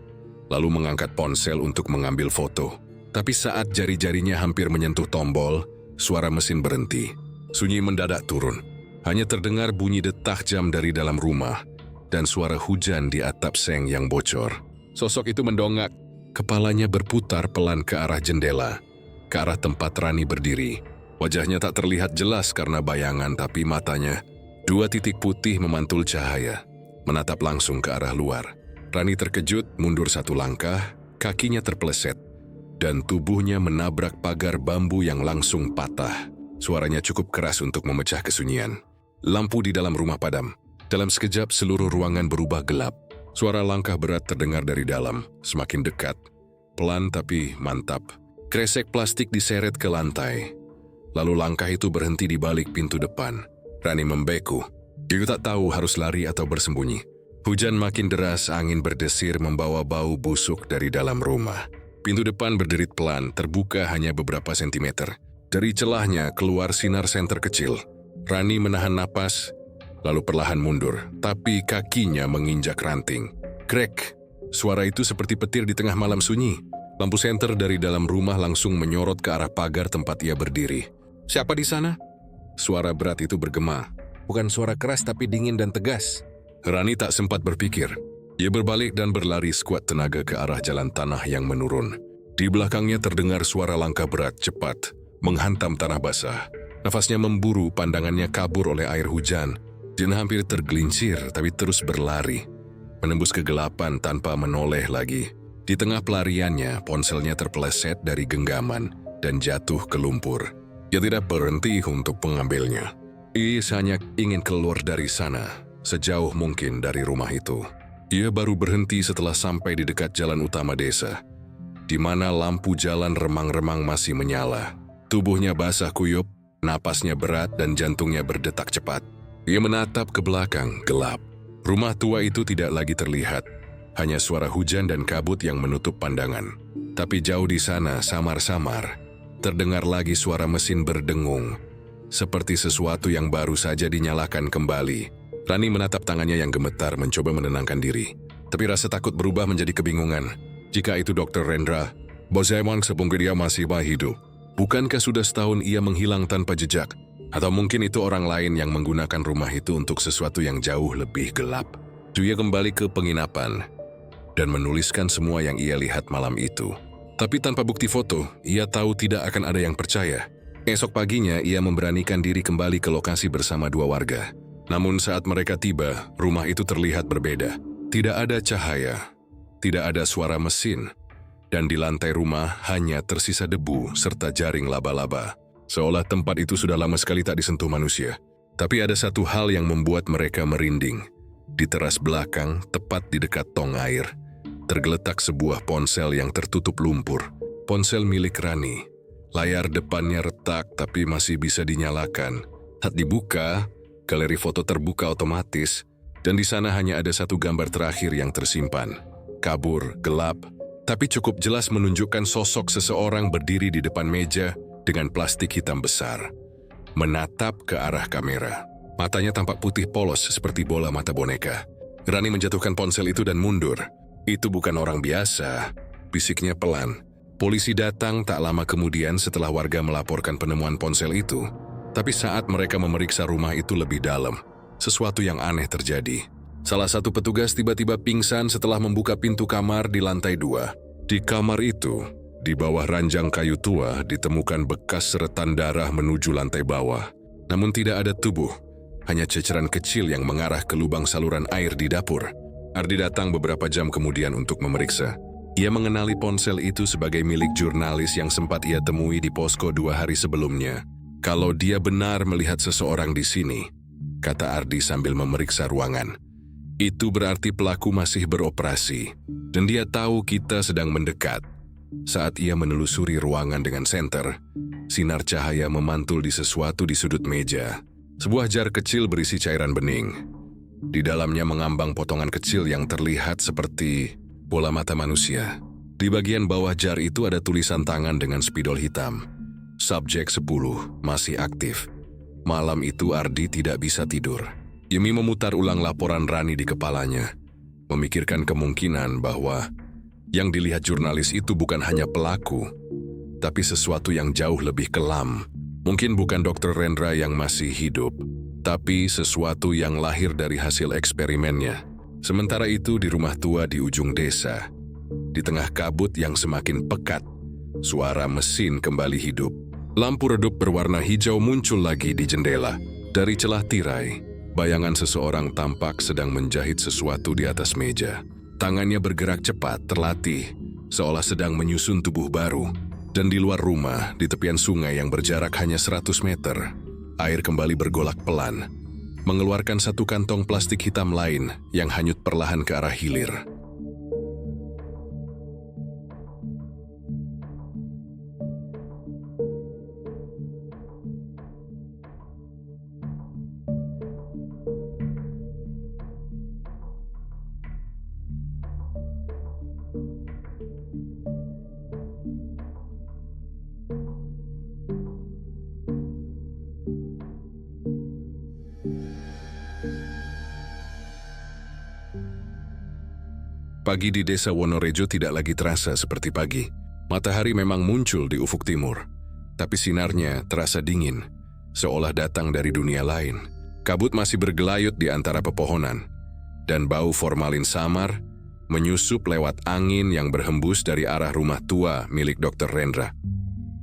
lalu mengangkat ponsel untuk mengambil foto. Tapi saat jari-jarinya hampir menyentuh tombol, suara mesin berhenti. Sunyi mendadak turun. Hanya terdengar bunyi detak jam dari dalam rumah dan suara hujan di atap seng yang bocor. Sosok itu mendongak. Kepalanya berputar pelan ke arah jendela, ke arah tempat Rani berdiri. Wajahnya tak terlihat jelas karena bayangan, tapi matanya, 2 titik putih memantul cahaya, menatap langsung ke arah luar. Rani terkejut, mundur 1 langkah, kakinya terpeleset, dan tubuhnya menabrak pagar bambu yang langsung patah. Suaranya cukup keras untuk memecah kesunyian. Lampu di dalam rumah padam. Dalam sekejap seluruh ruangan berubah gelap. Suara langkah berat terdengar dari dalam, semakin dekat. Pelan tapi mantap. Kresek plastik diseret ke lantai. Lalu langkah itu berhenti di balik pintu depan. Rani membeku. Dia tak tahu harus lari atau bersembunyi. Hujan makin deras, angin berdesir membawa bau busuk dari dalam rumah. Pintu depan berderit pelan, terbuka hanya beberapa sentimeter. Dari celahnya keluar sinar senter kecil. Rani menahan napas, lalu perlahan mundur, tapi kakinya menginjak ranting. Krek! Suara itu seperti petir di tengah malam sunyi. Lampu senter dari dalam rumah langsung menyorot ke arah pagar tempat ia berdiri. Siapa di sana? Suara berat itu bergema. Bukan suara keras tapi dingin dan tegas. Rani tak sempat berpikir. Ia berbalik dan berlari sekuat tenaga ke arah jalan tanah yang menurun. Di belakangnya terdengar suara langkah berat cepat menghantam tanah basah. Nafasnya memburu, pandangannya kabur oleh air hujan. Dia hampir tergelincir, tapi terus berlari, menembus kegelapan tanpa menoleh lagi. Di tengah pelariannya, ponselnya terpeleset dari genggaman dan jatuh ke lumpur. Ia tidak berhenti untuk mengambilnya. Ia hanya ingin keluar dari sana, sejauh mungkin dari rumah itu. Ia baru berhenti setelah sampai di dekat jalan utama desa, di mana lampu jalan remang-remang masih menyala. Tubuhnya basah kuyup, Napasnya berat dan jantungnya berdetak cepat. Ia menatap ke belakang, gelap. Rumah tua itu tidak lagi terlihat. Hanya suara hujan dan kabut yang menutup pandangan. Tapi jauh di sana, samar-samar, terdengar lagi suara mesin berdengung. Seperti sesuatu yang baru saja dinyalakan kembali. Rani menatap tangannya yang gemetar mencoba menenangkan diri. Tapi rasa takut berubah menjadi kebingungan. Jika itu Dr. Rendra, bagaimana sebelum dia masih hidup? Bukankah sudah setahun ia menghilang tanpa jejak? Atau mungkin itu orang lain yang menggunakan rumah itu untuk sesuatu yang jauh lebih gelap? Dia kembali ke penginapan dan menuliskan semua yang ia lihat malam itu. Tapi tanpa bukti foto, ia tahu tidak akan ada yang percaya. Esok paginya ia memberanikan diri kembali ke lokasi bersama dua warga. Namun saat mereka tiba, rumah itu terlihat berbeda. Tidak ada cahaya, tidak ada suara mesin, dan di lantai rumah hanya tersisa debu serta jaring laba-laba. Seolah tempat itu sudah lama sekali tak disentuh manusia. Tapi ada satu hal yang membuat mereka merinding. Di teras belakang, tepat di dekat tong air, tergeletak sebuah ponsel yang tertutup lumpur. Ponsel milik Rani. Layar depannya retak tapi masih bisa dinyalakan. Saat dibuka, galeri foto terbuka otomatis, dan di sana hanya ada satu gambar terakhir yang tersimpan. Kabur, gelap, tapi cukup jelas menunjukkan sosok seseorang berdiri di depan meja dengan plastik hitam besar, menatap ke arah kamera. Matanya tampak putih polos seperti bola mata boneka. Rani menjatuhkan ponsel itu dan mundur. Itu bukan orang biasa, bisiknya pelan. Polisi datang tak lama kemudian setelah warga melaporkan penemuan ponsel itu. Tapi saat mereka memeriksa rumah itu lebih dalam, sesuatu yang aneh terjadi. Salah satu petugas tiba-tiba pingsan setelah membuka pintu kamar di lantai 2. Di kamar itu, di bawah ranjang kayu tua, ditemukan bekas seretan darah menuju lantai bawah. Namun tidak ada tubuh, hanya ceceran kecil yang mengarah ke lubang saluran air di dapur. Ardi datang beberapa jam kemudian untuk memeriksa. Ia mengenali ponsel itu sebagai milik jurnalis yang sempat ia temui di posko 2 hari sebelumnya. Kalau dia benar melihat seseorang di sini, kata Ardi sambil memeriksa ruangan, itu berarti pelaku masih beroperasi, dan dia tahu kita sedang mendekat. Saat ia menelusuri ruangan dengan senter, sinar cahaya memantul di sesuatu di sudut meja. Sebuah jar kecil berisi cairan bening. Di dalamnya mengambang potongan kecil yang terlihat seperti bola mata manusia. Di bagian bawah jar itu ada tulisan tangan dengan spidol hitam. Subjek 10 masih aktif. Malam itu Ardi tidak bisa tidur. Yemi memutar ulang laporan Rani di kepalanya, memikirkan kemungkinan bahwa yang dilihat jurnalis itu bukan hanya pelaku, tapi sesuatu yang jauh lebih kelam. Mungkin bukan Dr. Rendra yang masih hidup, tapi sesuatu yang lahir dari hasil eksperimennya. Sementara itu di rumah tua di ujung desa, di tengah kabut yang semakin pekat, suara mesin kembali hidup. Lampu redup berwarna hijau muncul lagi di jendela. Dari celah tirai, bayangan seseorang tampak sedang menjahit sesuatu di atas meja. Tangannya bergerak cepat, terlatih, seolah sedang menyusun tubuh baru. Dan di luar rumah, di tepian sungai yang berjarak hanya 100 meter, air kembali bergolak pelan, mengeluarkan satu kantong plastik hitam lain yang hanyut perlahan ke arah hilir. Pagi di desa Wonorejo tidak lagi terasa seperti pagi. Matahari memang muncul di ufuk timur, tapi sinarnya terasa dingin, seolah datang dari dunia lain. Kabut masih bergelayut di antara pepohonan, dan bau formalin samar menyusup lewat angin yang berhembus dari arah rumah tua milik Dr. Rendra.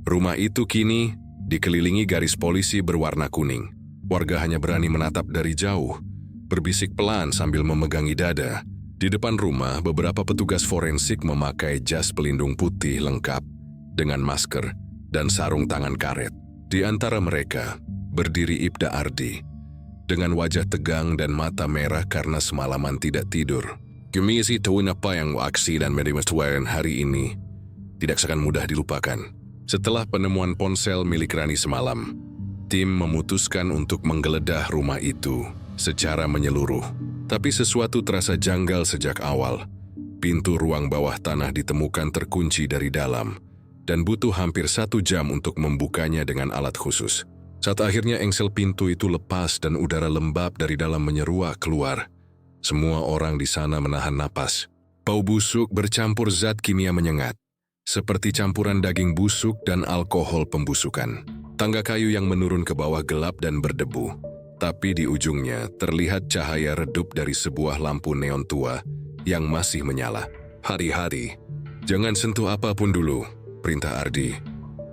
Rumah itu kini dikelilingi garis polisi berwarna kuning. Warga hanya berani menatap dari jauh, berbisik pelan sambil memegangi dada. Di depan rumah, beberapa petugas forensik memakai jas pelindung putih lengkap dengan masker dan sarung tangan karet. Di antara mereka, berdiri Ibda Ardi, dengan wajah tegang dan mata merah karena semalaman tidak tidur. Kemisi tahun apa yang aksi dan media hari ini tidak akan mudah dilupakan. Setelah penemuan ponsel milik Rani semalam, Tim memutuskan untuk menggeledah rumah itu secara menyeluruh. Tapi sesuatu terasa janggal sejak awal. Pintu ruang bawah tanah ditemukan terkunci dari dalam, dan butuh hampir 1 jam untuk membukanya dengan alat khusus. Saat akhirnya engsel pintu itu lepas dan udara lembab dari dalam menyeruak keluar, semua orang di sana menahan napas. Bau busuk bercampur zat kimia menyengat, seperti campuran daging busuk dan alkohol pembusukan. Tangga kayu yang menurun ke bawah gelap dan berdebu, tapi di ujungnya terlihat cahaya redup dari sebuah lampu neon tua yang masih menyala. Hati-hati, jangan sentuh apapun dulu, perintah Ardi.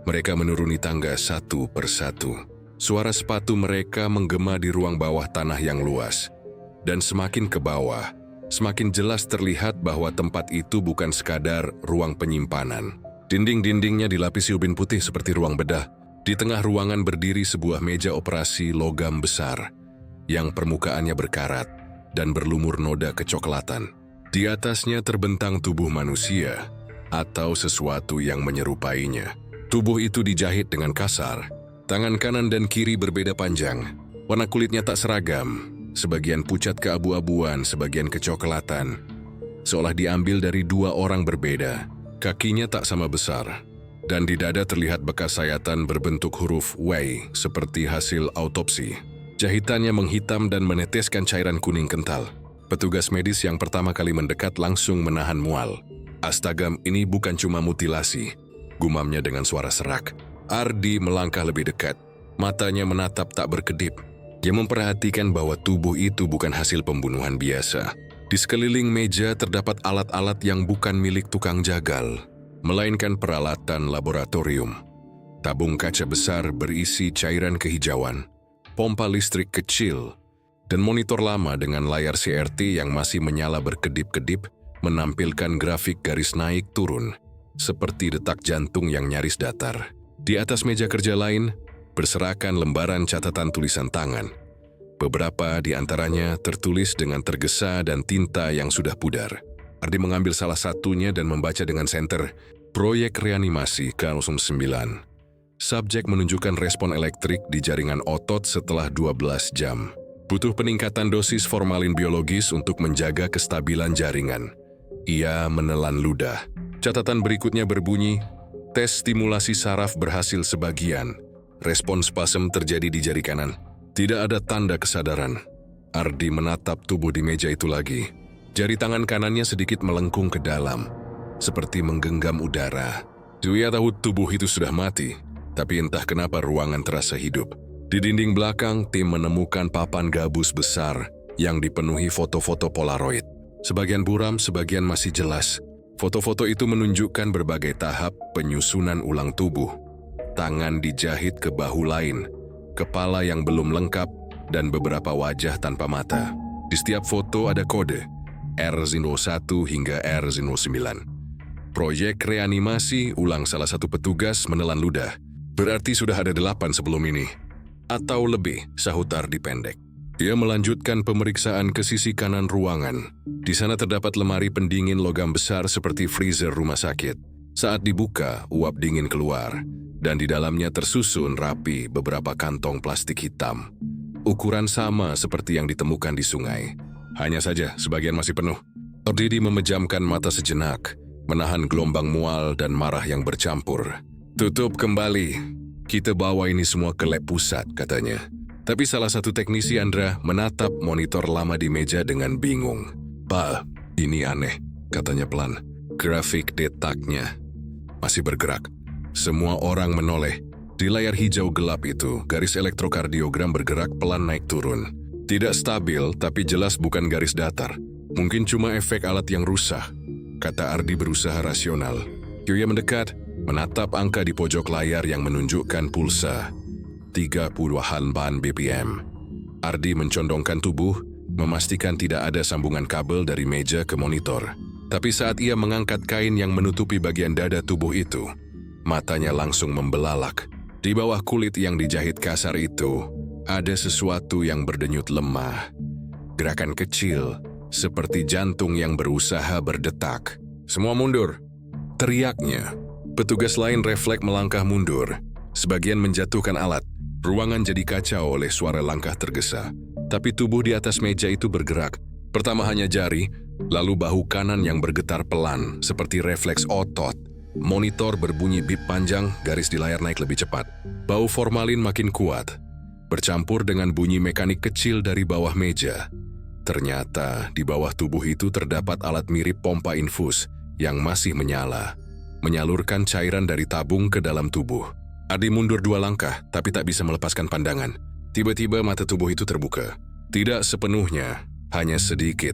Mereka menuruni tangga satu persatu. Suara sepatu mereka menggema di ruang bawah tanah yang luas. Dan semakin ke bawah, semakin jelas terlihat bahwa tempat itu bukan sekadar ruang penyimpanan. Dinding-dindingnya dilapisi ubin putih seperti ruang bedah. Di tengah ruangan berdiri sebuah meja operasi logam besar yang permukaannya berkarat dan berlumur noda kecoklatan. Di atasnya terbentang tubuh manusia atau sesuatu yang menyerupainya. Tubuh itu dijahit dengan kasar. Tangan kanan dan kiri berbeda panjang. Warna kulitnya tak seragam. Sebagian pucat keabu-abuan, sebagian kecoklatan. Seolah diambil dari 2 orang berbeda. Kakinya tak sama besar. Dan di dada terlihat bekas sayatan berbentuk huruf W seperti hasil autopsi. Jahitannya menghitam dan meneteskan cairan kuning kental. Petugas medis yang pertama kali mendekat langsung menahan mual. Astaga, ini bukan cuma mutilasi, gumamnya dengan suara serak. Ardi melangkah lebih dekat. Matanya menatap tak berkedip. Dia memperhatikan bahwa tubuh itu bukan hasil pembunuhan biasa. Di sekeliling meja terdapat alat-alat yang bukan milik tukang jagal, melainkan peralatan laboratorium. Tabung kaca besar berisi cairan kehijauan, pompa listrik kecil, dan monitor lama dengan layar CRT yang masih menyala berkedip-kedip menampilkan grafik garis naik turun, seperti detak jantung yang nyaris datar. Di atas meja kerja lain, berserakan lembaran catatan tulisan tangan. Beberapa di antaranya tertulis dengan tergesa dan tinta yang sudah pudar. Ardi mengambil salah satunya dan membaca dengan senter, Proyek Reanimasi K09. Subjek menunjukkan respon elektrik di jaringan otot setelah 12 jam. Butuh peningkatan dosis formalin biologis untuk menjaga kestabilan jaringan. Ia menelan ludah. Catatan berikutnya berbunyi, tes stimulasi saraf berhasil sebagian. Respon spasem terjadi di jari kanan. Tidak ada tanda kesadaran. Ardi menatap tubuh di meja itu lagi. Jari tangan kanannya sedikit melengkung ke dalam, seperti menggenggam udara. Dia tahu tubuh itu sudah mati, tapi entah kenapa ruangan terasa hidup. Di dinding belakang, tim menemukan papan gabus besar yang dipenuhi foto-foto Polaroid. Sebagian buram, sebagian masih jelas. Foto-foto itu menunjukkan berbagai tahap penyusunan ulang tubuh. Tangan dijahit ke bahu lain, kepala yang belum lengkap, dan beberapa wajah tanpa mata. Di setiap foto ada kode, R01 hingga R09. Proyek reanimasi, ulang salah satu petugas menelan ludah. Berarti sudah ada 8 sebelum ini. Atau lebih, sahut Ardi pendek. Dia melanjutkan pemeriksaan ke sisi kanan ruangan. Di sana terdapat lemari pendingin logam besar seperti freezer rumah sakit. Saat dibuka, uap dingin keluar, dan di dalamnya tersusun rapi beberapa kantong plastik hitam. Ukuran sama seperti yang ditemukan di sungai. Hanya saja, sebagian masih penuh. Ardidi memejamkan mata sejenak, menahan gelombang mual dan marah yang bercampur. Tutup kembali. Kita bawa ini semua ke lab pusat, katanya. Tapi salah satu teknisi Andra menatap monitor lama di meja dengan bingung. Pak, ini aneh, katanya pelan. Grafik detaknya masih bergerak. Semua orang menoleh. Di layar hijau gelap itu, garis elektrokardiogram bergerak pelan naik turun. Tidak stabil, tapi jelas bukan garis datar. Mungkin cuma efek alat yang rusak, kata Ardi berusaha rasional. Yuya mendekat, menatap angka di pojok layar yang menunjukkan pulsa 30-an BPM. Ardi mencondongkan tubuh, memastikan tidak ada sambungan kabel dari meja ke monitor. Tapi saat ia mengangkat kain yang menutupi bagian dada tubuh itu, matanya langsung membelalak. Di bawah kulit yang dijahit kasar itu, ada sesuatu yang berdenyut lemah. Gerakan kecil, seperti jantung yang berusaha berdetak. Semua mundur, teriaknya. Petugas lain refleks melangkah mundur. Sebagian menjatuhkan alat. Ruangan jadi kacau oleh suara langkah tergesa. Tapi tubuh di atas meja itu bergerak. Pertama hanya jari, lalu bahu kanan yang bergetar pelan, seperti refleks otot. Monitor berbunyi bip panjang, garis di layar naik lebih cepat. Bau formalin makin kuat, bercampur dengan bunyi mekanik kecil dari bawah meja. Ternyata di bawah tubuh itu terdapat alat mirip pompa infus yang masih menyala, menyalurkan cairan dari tabung ke dalam tubuh. Ardi mundur 2 langkah, tapi tak bisa melepaskan pandangan. Tiba-tiba mata tubuh itu terbuka. Tidak sepenuhnya, hanya sedikit.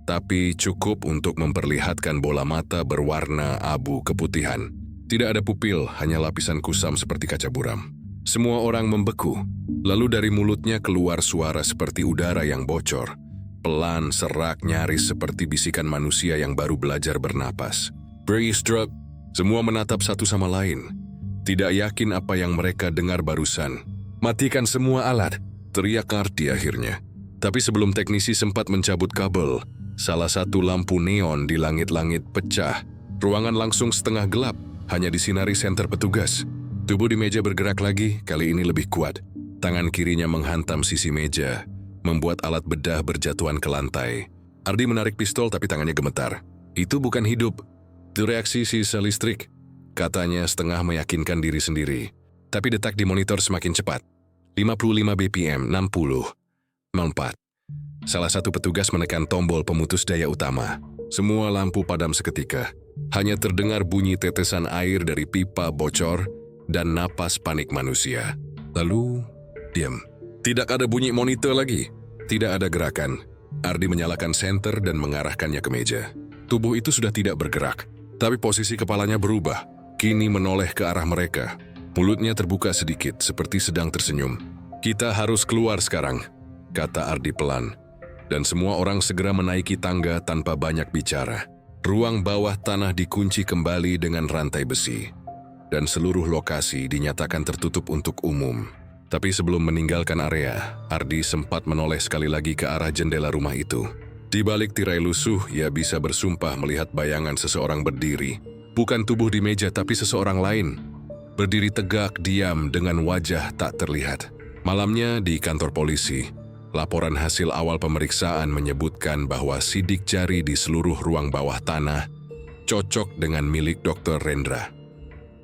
Tapi cukup untuk memperlihatkan bola mata berwarna abu keputihan. Tidak ada pupil, hanya lapisan kusam seperti kaca buram. Semua orang membeku. Lalu dari mulutnya keluar suara seperti udara yang bocor. Pelan, serak, nyaris seperti bisikan manusia yang baru belajar bernapas. Brace-struck. Semua menatap satu sama lain. Tidak yakin apa yang mereka dengar barusan. Matikan semua alat, teriak Ardi akhirnya. Tapi sebelum teknisi sempat mencabut kabel, salah satu lampu neon di langit-langit pecah. Ruangan langsung setengah gelap, hanya disinari senter petugas. Tubuh di meja bergerak lagi, kali ini lebih kuat. Tangan kirinya menghantam sisi meja, membuat alat bedah berjatuhan ke lantai. Ardi menarik pistol tapi tangannya gemetar. Itu bukan hidup, itu reaksi sisa listrik. Katanya setengah meyakinkan diri sendiri. Tapi detak di monitor semakin cepat. 55 BPM, 60, 04. Salah satu petugas menekan tombol pemutus daya utama. Semua lampu padam seketika. Hanya terdengar bunyi tetesan air dari pipa bocor dan napas panik manusia. Lalu, diam. Tidak ada bunyi monitor lagi. Tidak ada gerakan. Ardi menyalakan senter dan mengarahkannya ke meja. Tubuh itu sudah tidak bergerak, tapi posisi kepalanya berubah. Kini menoleh ke arah mereka. Mulutnya terbuka sedikit, seperti sedang tersenyum. Kita harus keluar sekarang, kata Ardi pelan. Dan semua orang segera menaiki tangga tanpa banyak bicara. Ruang bawah tanah dikunci kembali dengan rantai besi. Dan seluruh lokasi dinyatakan tertutup untuk umum. Tapi sebelum meninggalkan area, Ardi sempat menoleh sekali lagi ke arah jendela rumah itu. Di balik tirai lusuh, ia bisa bersumpah melihat bayangan seseorang berdiri. Bukan tubuh di meja, tapi seseorang lain. Berdiri tegak, diam, dengan wajah tak terlihat. Malamnya di kantor polisi, laporan hasil awal pemeriksaan menyebutkan bahwa sidik jari di seluruh ruang bawah tanah cocok dengan milik Dr. Rendra.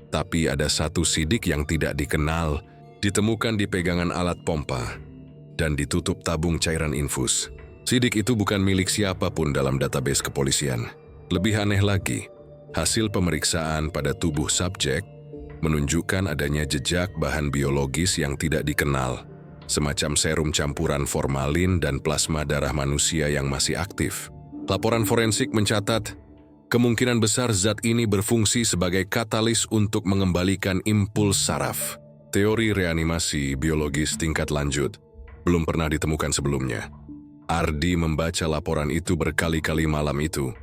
Tapi ada satu sidik yang tidak dikenal, ditemukan di pegangan alat pompa, dan ditutup tabung cairan infus. Sidik itu bukan milik siapapun dalam database kepolisian. Lebih aneh lagi, hasil pemeriksaan pada tubuh subjek menunjukkan adanya jejak bahan biologis yang tidak dikenal, semacam serum campuran formalin dan plasma darah manusia yang masih aktif. Laporan forensik mencatat, kemungkinan besar zat ini berfungsi sebagai katalis untuk mengembalikan impuls saraf. Teori reanimasi biologis tingkat lanjut belum pernah ditemukan sebelumnya. Ardi membaca laporan itu berkali-kali malam itu,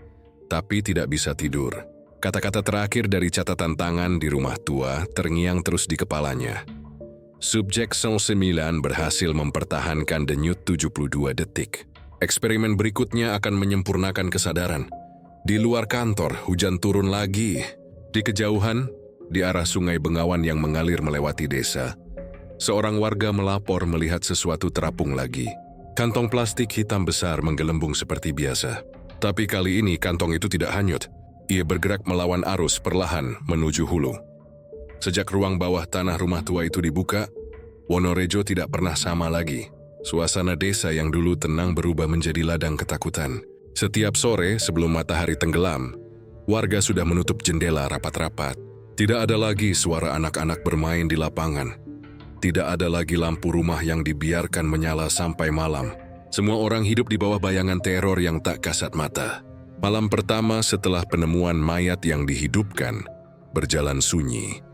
tapi tidak bisa tidur. Kata-kata terakhir dari catatan tangan di rumah tua terngiang terus di kepalanya. Subjek 09 berhasil mempertahankan denyut 72 detik. Eksperimen berikutnya akan menyempurnakan kesadaran. Di luar kantor, hujan turun lagi. Di kejauhan, di arah sungai Bengawan yang mengalir melewati desa, seorang warga melapor melihat sesuatu terapung lagi. Kantong plastik hitam besar menggelembung seperti biasa. Tapi kali ini kantong itu tidak hanyut. Ia bergerak melawan arus perlahan menuju hulu. Sejak ruang bawah tanah rumah tua itu dibuka, Wonorejo tidak pernah sama lagi. Suasana desa yang dulu tenang berubah menjadi ladang ketakutan. Setiap sore sebelum matahari tenggelam, warga sudah menutup jendela rapat-rapat. Tidak ada lagi suara anak-anak bermain di lapangan. Tidak ada lagi lampu rumah yang dibiarkan menyala sampai malam. Semua orang hidup di bawah bayangan teror yang tak kasat mata. Malam pertama setelah penemuan mayat yang dihidupkan, berjalan sunyi.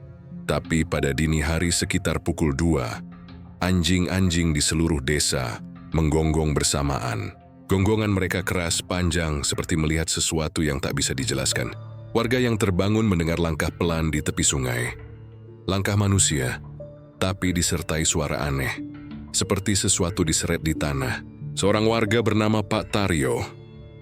Tapi pada dini hari sekitar pukul 2, anjing-anjing di seluruh desa menggonggong bersamaan. Gonggongan mereka keras panjang seperti melihat sesuatu yang tak bisa dijelaskan. Warga yang terbangun mendengar langkah pelan di tepi sungai. Langkah manusia, tapi disertai suara aneh, seperti sesuatu diseret di tanah. Seorang warga bernama Pak Taryo,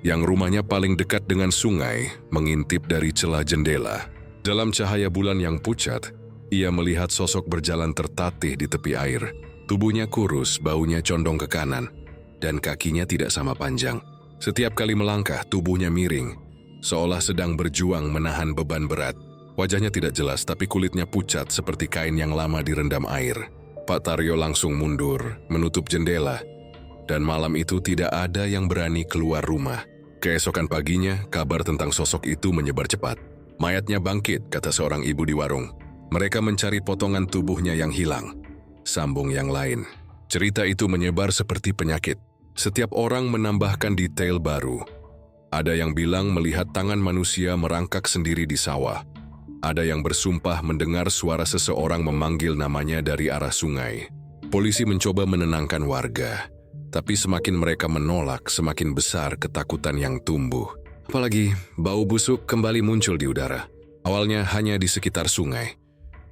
yang rumahnya paling dekat dengan sungai, mengintip dari celah jendela. Dalam cahaya bulan yang pucat, Ia melihat sosok berjalan tertatih di tepi air. Tubuhnya kurus, baunya condong ke kanan, dan kakinya tidak sama panjang. Setiap kali melangkah, tubuhnya miring, seolah sedang berjuang menahan beban berat. Wajahnya tidak jelas, tapi kulitnya pucat seperti kain yang lama direndam air. Pak Taryo langsung mundur, menutup jendela, dan malam itu tidak ada yang berani keluar rumah. Keesokan paginya, kabar tentang sosok itu menyebar cepat. Mayatnya bangkit, kata seorang ibu di warung. Mereka mencari potongan tubuhnya yang hilang. Sambung yang lain. Cerita itu menyebar seperti penyakit. Setiap orang menambahkan detail baru. Ada yang bilang melihat tangan manusia merangkak sendiri di sawah. Ada yang bersumpah mendengar suara seseorang memanggil namanya dari arah sungai. Polisi mencoba menenangkan warga. Tapi semakin mereka menolak, semakin besar ketakutan yang tumbuh. Apalagi bau busuk kembali muncul di udara. Awalnya hanya di sekitar sungai,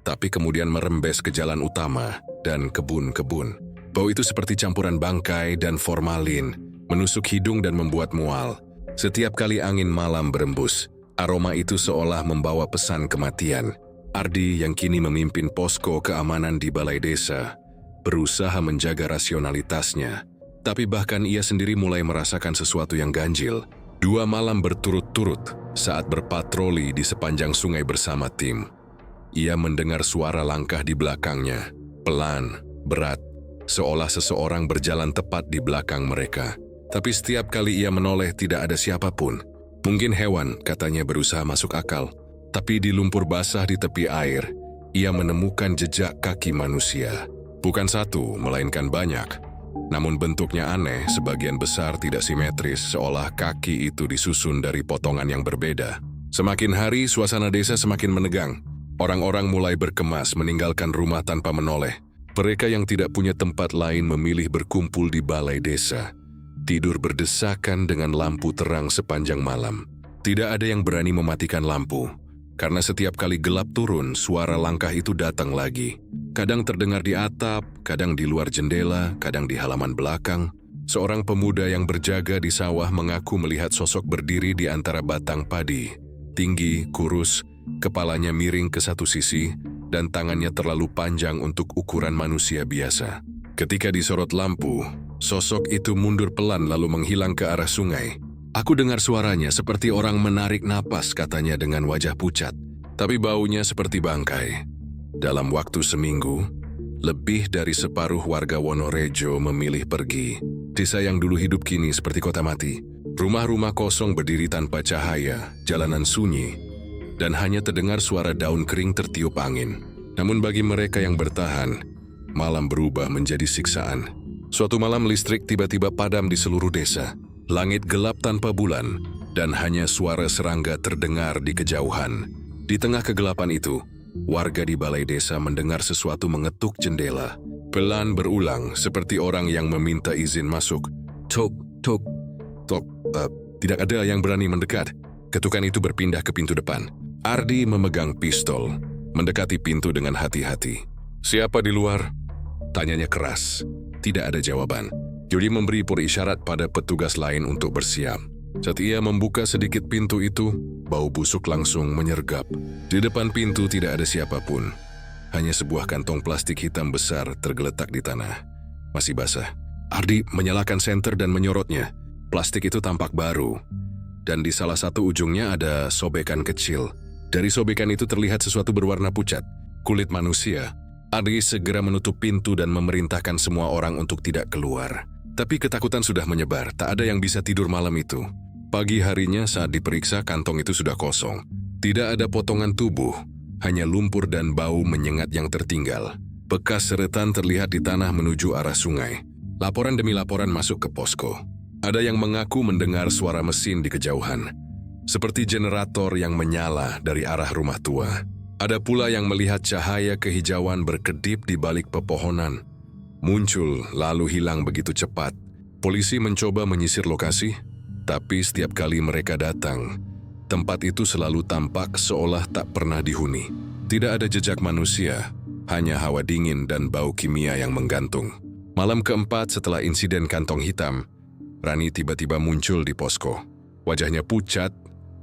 tapi kemudian merembes ke jalan utama dan kebun-kebun. Bau itu seperti campuran bangkai dan formalin, menusuk hidung dan membuat mual. Setiap kali angin malam berembus, aroma itu seolah membawa pesan kematian. Ardi yang kini memimpin posko keamanan di balai desa, berusaha menjaga rasionalitasnya. Tapi bahkan ia sendiri mulai merasakan sesuatu yang ganjil. 2 malam berturut-turut saat berpatroli di sepanjang sungai bersama tim. Ia mendengar suara langkah di belakangnya, pelan, berat, seolah seseorang berjalan tepat di belakang mereka. Tapi setiap kali ia menoleh tidak ada siapapun. Mungkin hewan, katanya berusaha masuk akal. Tapi di lumpur basah di tepi air, ia menemukan jejak kaki manusia. Bukan satu, melainkan banyak. Namun bentuknya aneh, sebagian besar tidak simetris, seolah kaki itu disusun dari potongan yang berbeda. Semakin hari, suasana desa semakin menegang. Orang-orang mulai berkemas meninggalkan rumah tanpa menoleh. Mereka yang tidak punya tempat lain memilih berkumpul di balai desa. Tidur berdesakan dengan lampu terang sepanjang malam. Tidak ada yang berani mematikan lampu. Karena setiap kali gelap turun, suara langkah itu datang lagi. Kadang terdengar di atap, kadang di luar jendela, kadang di halaman belakang. Seorang pemuda yang berjaga di sawah mengaku melihat sosok berdiri di antara batang padi. Tinggi, kurus, kepalanya miring ke satu sisi, dan tangannya terlalu panjang untuk ukuran manusia biasa. Ketika disorot lampu, sosok itu mundur pelan lalu menghilang ke arah sungai. Aku dengar suaranya seperti orang menarik napas, katanya dengan wajah pucat. Tapi baunya seperti bangkai. Dalam waktu seminggu, lebih dari separuh warga Wonorejo memilih pergi. Desa yang dulu hidup kini seperti kota mati. Rumah-rumah kosong berdiri tanpa cahaya, jalanan sunyi, dan hanya terdengar suara daun kering tertiup angin. Namun bagi mereka yang bertahan, malam berubah menjadi siksaan. Suatu malam listrik tiba-tiba padam di seluruh desa. Langit gelap tanpa bulan, dan hanya suara serangga terdengar di kejauhan. Di tengah kegelapan itu, warga di balai desa mendengar sesuatu mengetuk jendela. Pelan berulang, seperti orang yang meminta izin masuk. Tok, tok, tok. Tidak ada yang berani mendekat. Ketukan itu berpindah ke pintu depan. Ardi memegang pistol, mendekati pintu dengan hati-hati. Siapa di luar? Tanyanya keras. Tidak ada jawaban. Yuli memberi isyarat pada petugas lain untuk bersiap. Saat ia membuka sedikit pintu itu, bau busuk langsung menyergap. Di depan pintu tidak ada siapapun. Hanya sebuah kantong plastik hitam besar tergeletak di tanah. Masih basah. Ardi menyalakan senter dan menyorotnya. Plastik itu tampak baru. Dan di salah satu ujungnya ada sobekan kecil. Dari sobekan itu terlihat sesuatu berwarna pucat. Kulit manusia. Ardi segera menutup pintu dan memerintahkan semua orang untuk tidak keluar. Tapi ketakutan sudah menyebar, tak ada yang bisa tidur malam itu. Pagi harinya saat diperiksa, kantong itu sudah kosong. Tidak ada potongan tubuh, hanya lumpur dan bau menyengat yang tertinggal. Bekas seretan terlihat di tanah menuju arah sungai. Laporan demi laporan masuk ke posko. Ada yang mengaku mendengar suara mesin di kejauhan, seperti generator yang menyala dari arah rumah tua. Ada pula yang melihat cahaya kehijauan berkedip di balik pepohonan. Muncul lalu hilang begitu cepat. Polisi mencoba menyisir lokasi, tapi setiap kali mereka datang, tempat itu selalu tampak seolah tak pernah dihuni. Tidak ada jejak manusia, hanya hawa dingin dan bau kimia yang menggantung. Malam keempat setelah insiden kantong hitam, Rani tiba-tiba muncul di posko. Wajahnya pucat,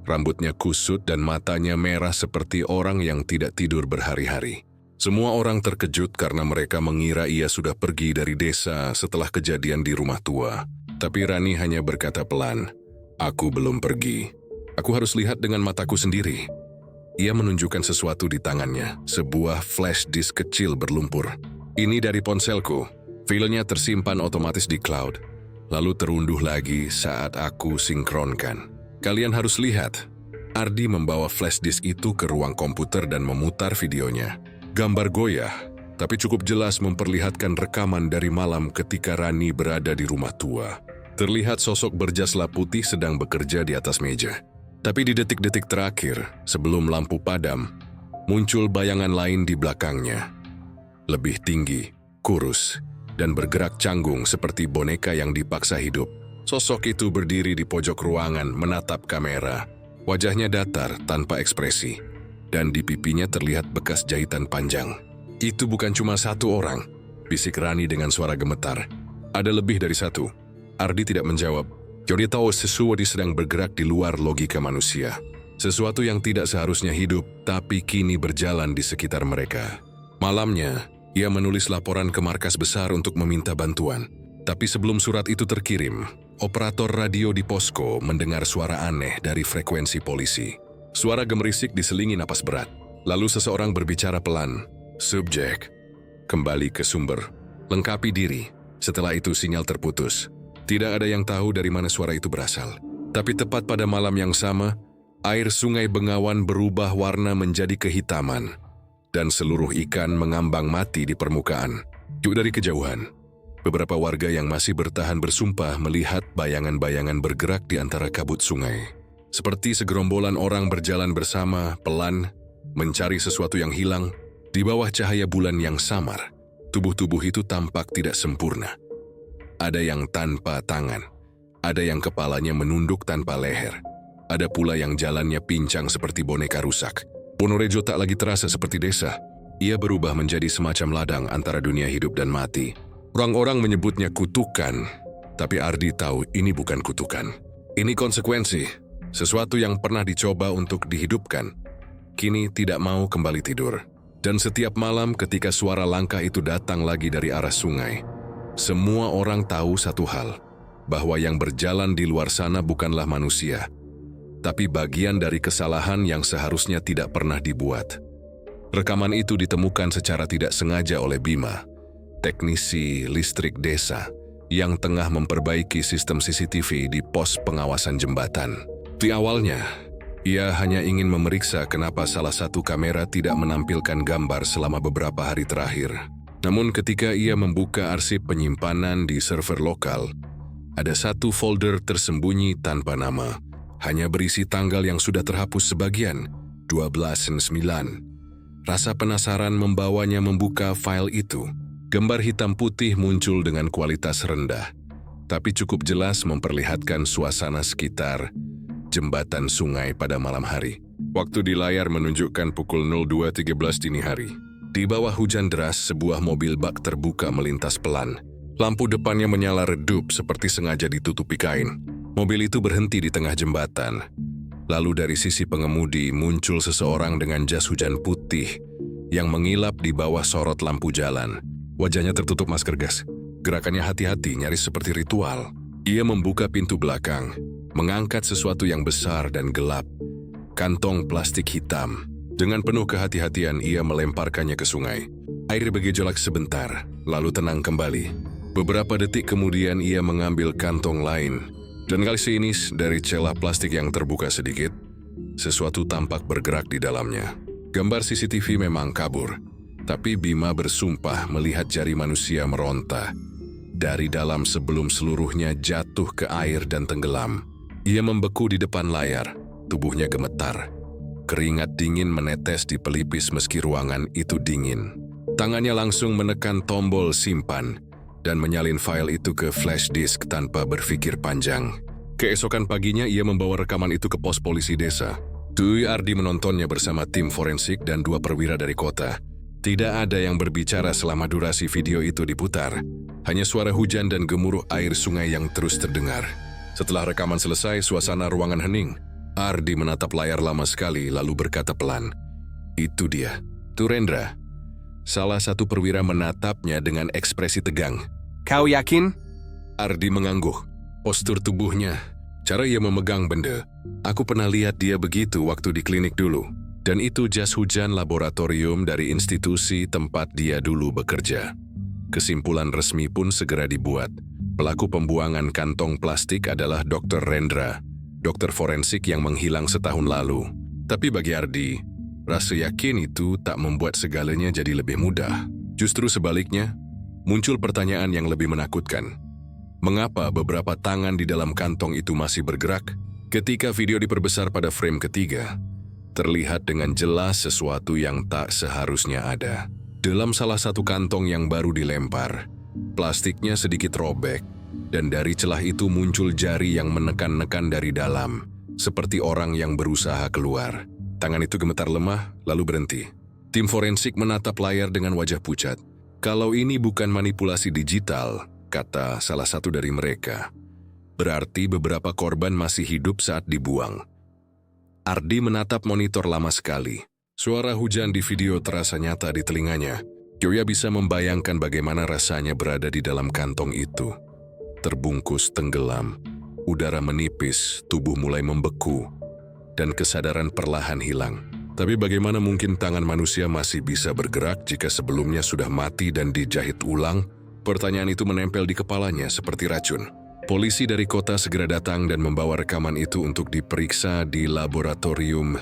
rambutnya kusut dan matanya merah seperti orang yang tidak tidur berhari-hari. Semua orang terkejut karena mereka mengira ia sudah pergi dari desa setelah kejadian di rumah tua. Tapi Rani hanya berkata pelan, "Aku belum pergi. Aku harus lihat dengan mataku sendiri." Ia menunjukkan sesuatu di tangannya, sebuah flash disk kecil berlumpur. "Ini dari ponselku. Filenya tersimpan otomatis di cloud, lalu terunduh lagi saat aku sinkronkan. Kalian harus lihat." Ardi membawa flash disk itu ke ruang komputer dan memutar videonya. Gambar goyah, tapi cukup jelas memperlihatkan rekaman dari malam ketika Rani berada di rumah tua. Terlihat sosok berjas lap putih sedang bekerja di atas meja. Tapi di detik-detik terakhir, sebelum lampu padam, muncul bayangan lain di belakangnya. Lebih tinggi, kurus, dan bergerak canggung seperti boneka yang dipaksa hidup. Sosok itu berdiri di pojok ruangan menatap kamera. Wajahnya datar tanpa ekspresi, dan di pipinya terlihat bekas jahitan panjang. "Itu bukan cuma satu orang," bisik Rani dengan suara gemetar. "Ada lebih dari satu." Ardi tidak menjawab. Dia tahu sesuatu sedang bergerak di luar logika manusia. Sesuatu yang tidak seharusnya hidup, tapi kini berjalan di sekitar mereka. Malamnya, ia menulis laporan ke markas besar untuk meminta bantuan. Tapi sebelum surat itu terkirim, operator radio di posko mendengar suara aneh dari frekuensi polisi. Suara gemerisik diselingi napas berat. Lalu seseorang berbicara pelan. "Subjek, kembali ke sumber. Lengkapi diri." Setelah itu sinyal terputus. Tidak ada yang tahu dari mana suara itu berasal. Tapi tepat pada malam yang sama, air sungai Bengawan berubah warna menjadi kehitaman. Dan seluruh ikan mengambang mati di permukaan. Dari kejauhan, beberapa warga yang masih bertahan bersumpah melihat bayangan-bayangan bergerak di antara kabut sungai. Seperti segerombolan orang berjalan bersama, pelan, mencari sesuatu yang hilang. Di bawah cahaya bulan yang samar, tubuh-tubuh itu tampak tidak sempurna. Ada yang tanpa tangan, ada yang kepalanya menunduk tanpa leher, ada pula yang jalannya pincang seperti boneka rusak. Wonorejo tak lagi terasa seperti desa. Ia berubah menjadi semacam ladang antara dunia hidup dan mati. Orang-orang menyebutnya kutukan, tapi Ardi tahu ini bukan kutukan. Ini konsekuensi, sesuatu yang pernah dicoba untuk dihidupkan, kini tidak mau kembali tidur. Dan setiap malam ketika suara langkah itu datang lagi dari arah sungai, semua orang tahu satu hal, bahwa yang berjalan di luar sana bukanlah manusia, tapi bagian dari kesalahan yang seharusnya tidak pernah dibuat. Rekaman itu ditemukan secara tidak sengaja oleh Bima, teknisi listrik desa, yang tengah memperbaiki sistem CCTV di pos pengawasan jembatan. Di awalnya, ia hanya ingin memeriksa kenapa salah satu kamera tidak menampilkan gambar selama beberapa hari terakhir. Namun ketika ia membuka arsip penyimpanan di server lokal, ada satu folder tersembunyi tanpa nama, hanya berisi tanggal yang sudah terhapus sebagian, 12/9. Rasa penasaran membawanya membuka file itu. Gambar hitam putih muncul dengan kualitas rendah, tapi cukup jelas memperlihatkan suasana sekitar jembatan sungai pada malam hari. Waktu di layar menunjukkan pukul 02.13 dini hari. Di bawah hujan deras, sebuah mobil bak terbuka melintas pelan. Lampu depannya menyala redup seperti sengaja ditutupi kain. Mobil itu berhenti di tengah jembatan. Lalu dari sisi pengemudi muncul seseorang dengan jas hujan putih yang mengilap di bawah sorot lampu jalan. Wajahnya tertutup masker gas. Gerakannya hati-hati, nyaris seperti ritual. Ia membuka pintu belakang, mengangkat sesuatu yang besar dan gelap. Kantong plastik hitam. Dengan penuh kehati-hatian, ia melemparkannya ke sungai. Air bergejolak sebentar, lalu tenang kembali. Beberapa detik kemudian ia mengambil kantong lain. Dan kali ini dari celah plastik yang terbuka sedikit, sesuatu tampak bergerak di dalamnya. Gambar CCTV memang kabur, tapi Bima bersumpah melihat jari manusia meronta dari dalam sebelum seluruhnya jatuh ke air dan tenggelam. Ia membeku di depan layar, tubuhnya gemetar. Keringat dingin menetes di pelipis meski ruangan itu dingin. Tangannya langsung menekan tombol simpan dan menyalin file itu ke flash disk tanpa berpikir panjang. Keesokan paginya ia membawa rekaman itu ke pos polisi desa. Dwi Ardi menontonnya bersama tim forensik dan 2 perwira dari kota. Tidak ada yang berbicara selama durasi video itu diputar. Hanya suara hujan dan gemuruh air sungai yang terus terdengar. Setelah rekaman selesai, suasana ruangan hening. Ardi menatap layar lama sekali lalu berkata pelan, "Itu dia, Turendra." Salah satu perwira menatapnya dengan ekspresi tegang. Kau yakin? Ardi mengangguk. Postur tubuhnya, cara ia memegang benda. Aku pernah lihat dia begitu waktu di klinik dulu. Dan itu jas hujan laboratorium dari institusi tempat dia dulu bekerja. Kesimpulan resmi pun segera dibuat. Pelaku pembuangan kantong plastik adalah Dr. Rendra, dokter forensik yang menghilang setahun lalu. Tapi bagi Ardi, rasa yakin itu tak membuat segalanya jadi lebih mudah. Justru sebaliknya, muncul pertanyaan yang lebih menakutkan. Mengapa beberapa tangan di dalam kantong itu masih bergerak? Ketika video diperbesar pada frame ketiga, terlihat dengan jelas sesuatu yang tak seharusnya ada. Dalam salah satu kantong yang baru dilempar, plastiknya sedikit robek, dan dari celah itu muncul jari yang menekan-nekan dari dalam, seperti orang yang berusaha keluar. Tangan itu gemetar lemah, lalu berhenti. Tim forensik menatap layar dengan wajah pucat. Kalau ini bukan manipulasi digital, kata salah satu dari mereka, berarti beberapa korban masih hidup saat dibuang. Ardi menatap monitor lama sekali. Suara hujan di video terasa nyata di telinganya. Joya bisa membayangkan bagaimana rasanya berada di dalam kantong itu. Terbungkus tenggelam, udara menipis, tubuh mulai membeku, dan kesadaran perlahan hilang. Tapi bagaimana mungkin tangan manusia masih bisa bergerak jika sebelumnya sudah mati dan dijahit ulang? Pertanyaan itu menempel di kepalanya seperti racun. Polisi dari kota segera datang dan membawa rekaman itu untuk diperiksa di laboratorium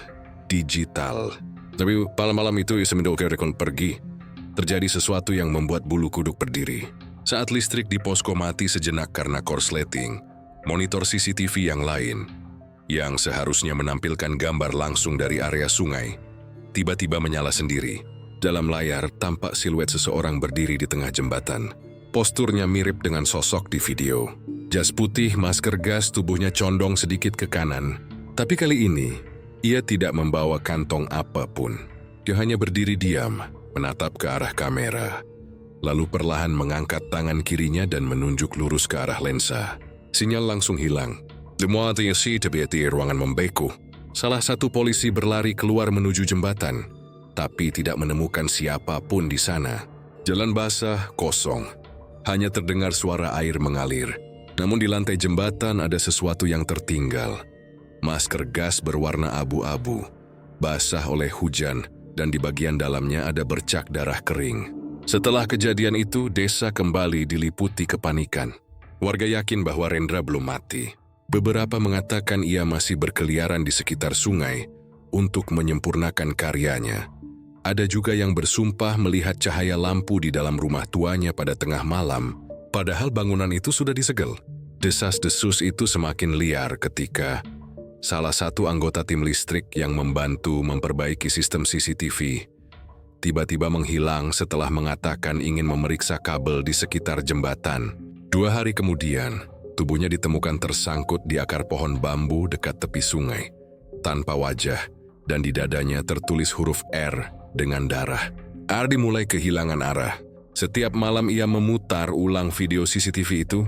digital. Tapi malam-malam itu Semindol Kerekon pergi. Terjadi sesuatu yang membuat bulu kuduk berdiri. Saat listrik di posko mati sejenak karena korsleting, monitor CCTV yang lain, yang seharusnya menampilkan gambar langsung dari area sungai, tiba-tiba menyala sendiri. Dalam layar tampak siluet seseorang berdiri di tengah jembatan. Posturnya mirip dengan sosok di video. Jas putih, masker gas, tubuhnya condong sedikit ke kanan. Tapi kali ini, ia tidak membawa kantong apapun. Dia hanya berdiri diam, menatap ke arah kamera. Lalu perlahan mengangkat tangan kirinya dan menunjuk lurus ke arah lensa. Sinyal langsung hilang. Semua atensi di ruangan membeku. Salah satu polisi berlari keluar menuju jembatan, tapi tidak menemukan siapapun di sana. Jalan basah, kosong. Hanya terdengar suara air mengalir. Namun di lantai jembatan ada sesuatu yang tertinggal. Masker gas berwarna abu-abu, basah oleh hujan, dan di bagian dalamnya ada bercak darah kering. Setelah kejadian itu, desa kembali diliputi kepanikan. Warga yakin bahwa Rendra belum mati. Beberapa mengatakan ia masih berkeliaran di sekitar sungai untuk menyempurnakan karyanya. Ada juga yang bersumpah melihat cahaya lampu di dalam rumah tuanya pada tengah malam, padahal bangunan itu sudah disegel. Desas-desus itu semakin liar ketika salah satu anggota tim listrik yang membantu memperbaiki sistem CCTV tiba-tiba menghilang setelah mengatakan ingin memeriksa kabel di sekitar jembatan. 2 hari kemudian, tubuhnya ditemukan tersangkut di akar pohon bambu dekat tepi sungai, tanpa wajah, dan di dadanya tertulis huruf R dengan darah. Ardi mulai kehilangan arah. Setiap malam ia memutar ulang video CCTV itu,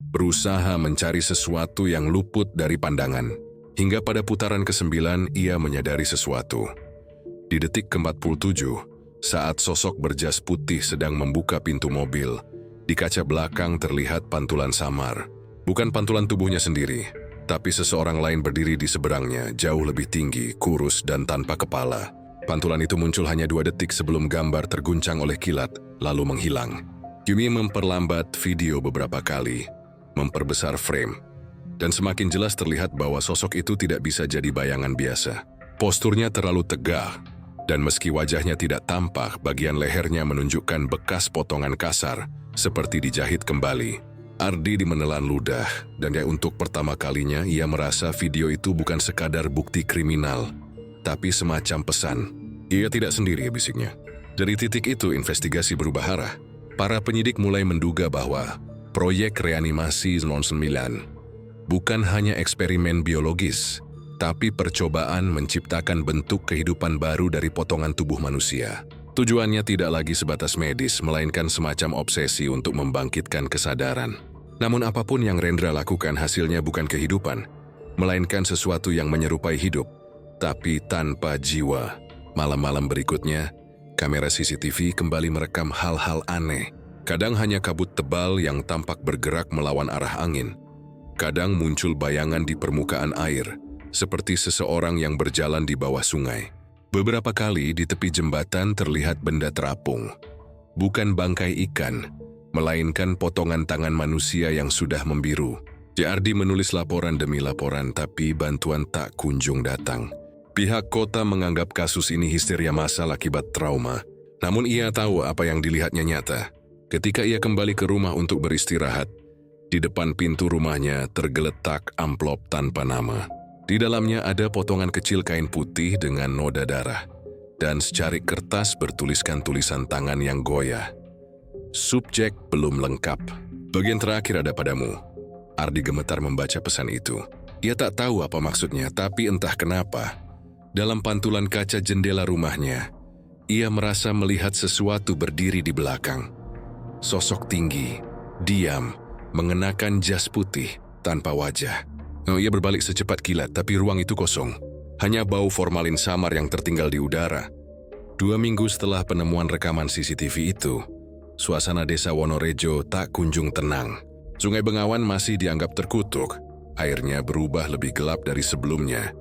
berusaha mencari sesuatu yang luput dari pandangan. Hingga pada putaran ke-9 ia menyadari sesuatu. Di detik ke-47, saat sosok berjas putih sedang membuka pintu mobil, di kaca belakang terlihat pantulan samar. Bukan pantulan tubuhnya sendiri, tapi seseorang lain berdiri di seberangnya, jauh lebih tinggi, kurus, dan tanpa kepala. Pantulan itu muncul hanya 2 detik sebelum gambar terguncang oleh kilat, lalu menghilang. Yumi memperlambat video beberapa kali, memperbesar frame, dan semakin jelas terlihat bahwa sosok itu tidak bisa jadi bayangan biasa. Posturnya terlalu tegak, dan meski wajahnya tidak tampak, bagian lehernya menunjukkan bekas potongan kasar, seperti dijahit kembali. Ardi menelan ludah, dan untuk pertama kalinya ia merasa video itu bukan sekadar bukti kriminal, tapi semacam pesan. Ia tidak sendiri, bisiknya. Dari titik itu investigasi berubah arah. Para penyidik mulai menduga bahwa proyek reanimasi 09 bukan hanya eksperimen biologis, tapi percobaan menciptakan bentuk kehidupan baru dari potongan tubuh manusia. Tujuannya tidak lagi sebatas medis, melainkan semacam obsesi untuk membangkitkan kesadaran. Namun apapun yang Rendra lakukan hasilnya bukan kehidupan, melainkan sesuatu yang menyerupai hidup, tapi tanpa jiwa. Malam-malam berikutnya, Kamera CCTV kembali merekam hal-hal aneh. Kadang hanya kabut tebal yang tampak bergerak melawan arah angin. Kadang muncul bayangan di permukaan air, seperti seseorang yang berjalan di bawah sungai. Beberapa kali di tepi jembatan terlihat benda terapung. Bukan bangkai ikan, melainkan potongan tangan manusia yang sudah membiru. JRD menulis laporan demi laporan, tapi bantuan tak kunjung datang. Pihak kota menganggap kasus ini histeria massal akibat trauma. Namun ia tahu apa yang dilihatnya nyata. Ketika ia kembali ke rumah untuk beristirahat, di depan pintu rumahnya tergeletak amplop tanpa nama. Di dalamnya ada potongan kecil kain putih dengan noda darah, dan secarik kertas bertuliskan tulisan tangan yang goyah. Subjek belum lengkap. Bagian terakhir ada padamu. Ardi gemetar membaca pesan itu. Ia tak tahu apa maksudnya, tapi entah kenapa, dalam pantulan kaca jendela rumahnya, ia merasa melihat sesuatu berdiri di belakang. Sosok tinggi, diam, mengenakan jas putih tanpa wajah. Ia berbalik secepat kilat, tapi ruang itu kosong. Hanya bau formalin samar yang tertinggal di udara. 2 minggu setelah penemuan rekaman CCTV itu, suasana desa Wonorejo tak kunjung tenang. Sungai Bengawan masih dianggap terkutuk. Airnya berubah lebih gelap dari sebelumnya,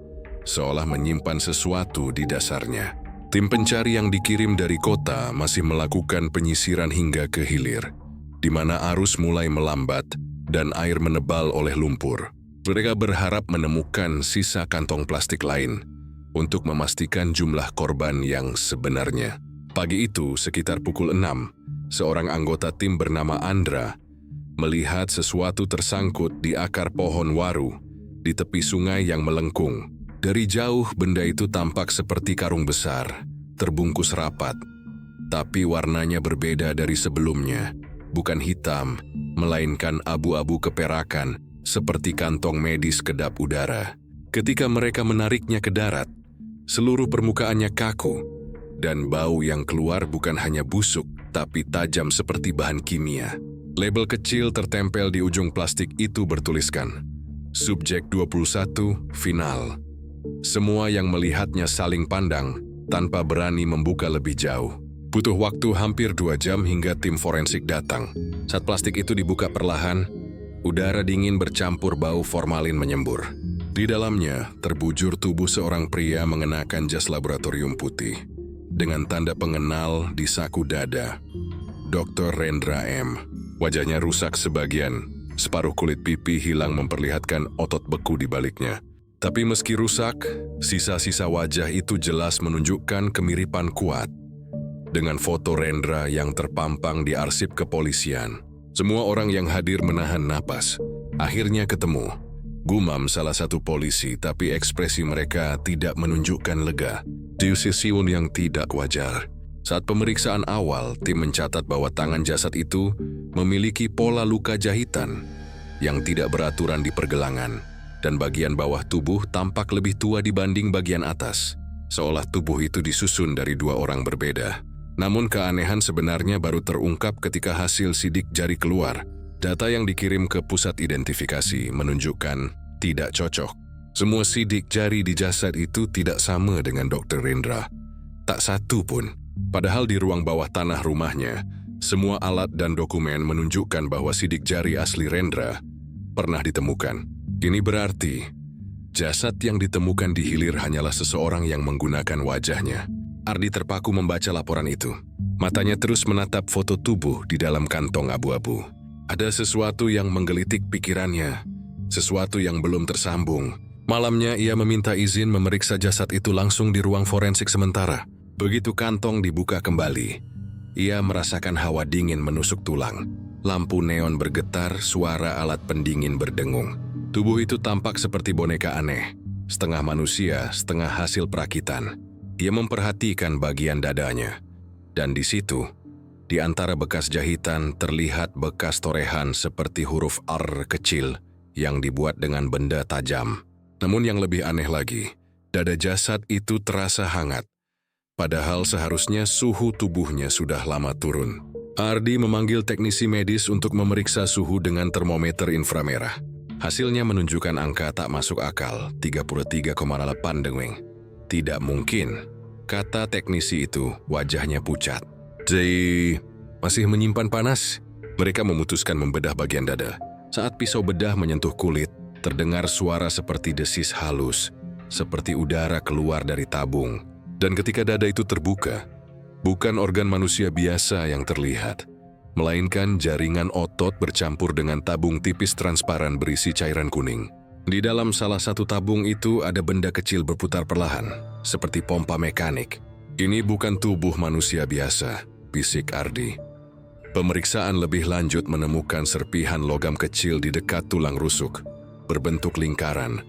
seolah menyimpan sesuatu di dasarnya. Tim pencari yang dikirim dari kota masih melakukan penyisiran hingga ke hilir, di mana arus mulai melambat dan air menebal oleh lumpur. Mereka berharap menemukan sisa kantong plastik lain untuk memastikan jumlah korban yang sebenarnya. Pagi itu, sekitar pukul 6, seorang anggota tim bernama Andra melihat sesuatu tersangkut di akar pohon waru di tepi sungai yang melengkung. Dari jauh, benda itu tampak seperti karung besar, terbungkus rapat. Tapi warnanya berbeda dari sebelumnya. Bukan hitam, melainkan abu-abu keperakan, seperti kantong medis kedap udara. Ketika mereka menariknya ke darat, seluruh permukaannya kaku, dan bau yang keluar bukan hanya busuk, tapi tajam seperti bahan kimia. Label kecil tertempel di ujung plastik itu bertuliskan, Subjek 21, Final. Semua yang melihatnya saling pandang, tanpa berani membuka lebih jauh. Butuh waktu hampir 2 jam hingga tim forensik datang. Saat plastik itu dibuka perlahan, udara dingin bercampur bau formalin menyembur. Di dalamnya terbujur tubuh seorang pria mengenakan jas laboratorium putih, dengan tanda pengenal di saku dada. Dr. Rendra M. Wajahnya rusak sebagian, separuh kulit pipi hilang memperlihatkan otot beku di baliknya. Tapi meski rusak, sisa-sisa wajah itu jelas menunjukkan kemiripan kuat dengan foto Rendra yang terpampang di arsip kepolisian. Semua orang yang hadir menahan napas. Akhirnya ketemu, gumam salah satu polisi, tapi ekspresi mereka tidak menunjukkan lega. Diusisiun yang tidak wajar. Saat pemeriksaan awal, tim mencatat bahwa tangan jasad itu memiliki pola luka jahitan yang tidak beraturan di pergelangan, dan bagian bawah tubuh tampak lebih tua dibanding bagian atas, seolah tubuh itu disusun dari 2 orang berbeda. Namun keanehan sebenarnya baru terungkap ketika hasil sidik jari keluar. Data yang dikirim ke pusat identifikasi menunjukkan tidak cocok. Semua sidik jari di jasad itu tidak sama dengan Dr. Rendra. Tak satu pun. Padahal di ruang bawah tanah rumahnya, semua alat dan dokumen menunjukkan bahwa sidik jari asli Rendra pernah ditemukan. Ini berarti, jasad yang ditemukan di hilir hanyalah seseorang yang menggunakan wajahnya. Ardi terpaku membaca laporan itu. Matanya terus menatap foto tubuh di dalam kantong abu-abu. Ada sesuatu yang menggelitik pikirannya, sesuatu yang belum tersambung. Malamnya ia meminta izin memeriksa jasad itu langsung di ruang forensik sementara. Begitu kantong dibuka kembali, ia merasakan hawa dingin menusuk tulang. Lampu neon bergetar, suara alat pendingin berdengung. Tubuh itu tampak seperti boneka aneh, setengah manusia, setengah hasil perakitan. Ia memperhatikan bagian dadanya, dan di situ, di antara bekas jahitan terlihat bekas torehan seperti huruf R kecil yang dibuat dengan benda tajam. Namun yang lebih aneh lagi, dada jasad itu terasa hangat. Padahal seharusnya suhu tubuhnya sudah lama turun. Ardi memanggil teknisi medis untuk memeriksa suhu dengan termometer inframerah. Hasilnya menunjukkan angka tak masuk akal, 33,8 dengwing. Tidak mungkin. kata teknisi itu, wajahnya pucat. Jadi, masih menyimpan panas? Mereka memutuskan membedah bagian dada. Saat pisau bedah menyentuh kulit, terdengar suara seperti desis halus, seperti udara keluar dari tabung. Dan ketika dada itu terbuka, bukan organ manusia biasa yang terlihat, melainkan jaringan otot bercampur dengan tabung tipis transparan berisi cairan kuning. Di dalam salah satu tabung itu ada benda kecil berputar perlahan, seperti pompa mekanik. Ini bukan tubuh manusia biasa, bisik Ardi. Pemeriksaan lebih lanjut menemukan serpihan logam kecil di dekat tulang rusuk, berbentuk lingkaran.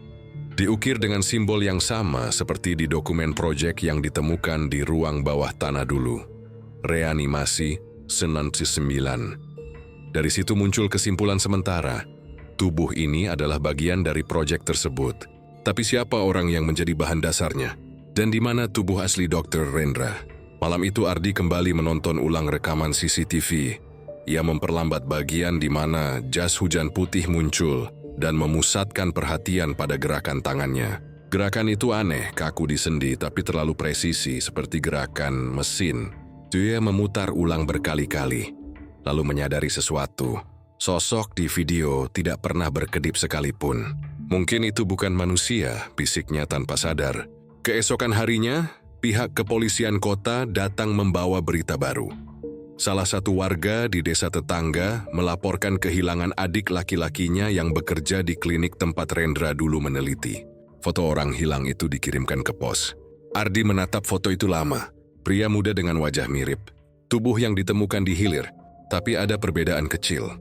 Diukir dengan simbol yang sama seperti di dokumen proyek yang ditemukan di ruang bawah tanah dulu. Reanimasi 99. Dari situ muncul kesimpulan sementara. Tubuh ini adalah bagian dari proyek tersebut. Tapi siapa orang yang menjadi bahan dasarnya? Dan di mana tubuh asli Dr. Rendra? Malam itu Ardi kembali menonton ulang rekaman CCTV. Ia memperlambat bagian di mana jas hujan putih muncul dan memusatkan perhatian pada gerakan tangannya. Gerakan itu aneh, kaku di sendi tapi terlalu presisi seperti gerakan mesin. Dia memutar ulang berkali-kali, lalu menyadari sesuatu. Sosok di video tidak pernah berkedip sekalipun. Mungkin itu bukan manusia, bisiknya tanpa sadar. Keesokan harinya, pihak kepolisian kota datang membawa berita baru. Salah satu warga di desa tetangga melaporkan kehilangan adik laki-lakinya yang bekerja di klinik tempat Rendra dulu meneliti. Foto orang hilang itu dikirimkan ke pos. Ardi menatap foto itu lama. Pria muda dengan wajah mirip. Tubuh yang ditemukan di hilir, tapi ada perbedaan kecil.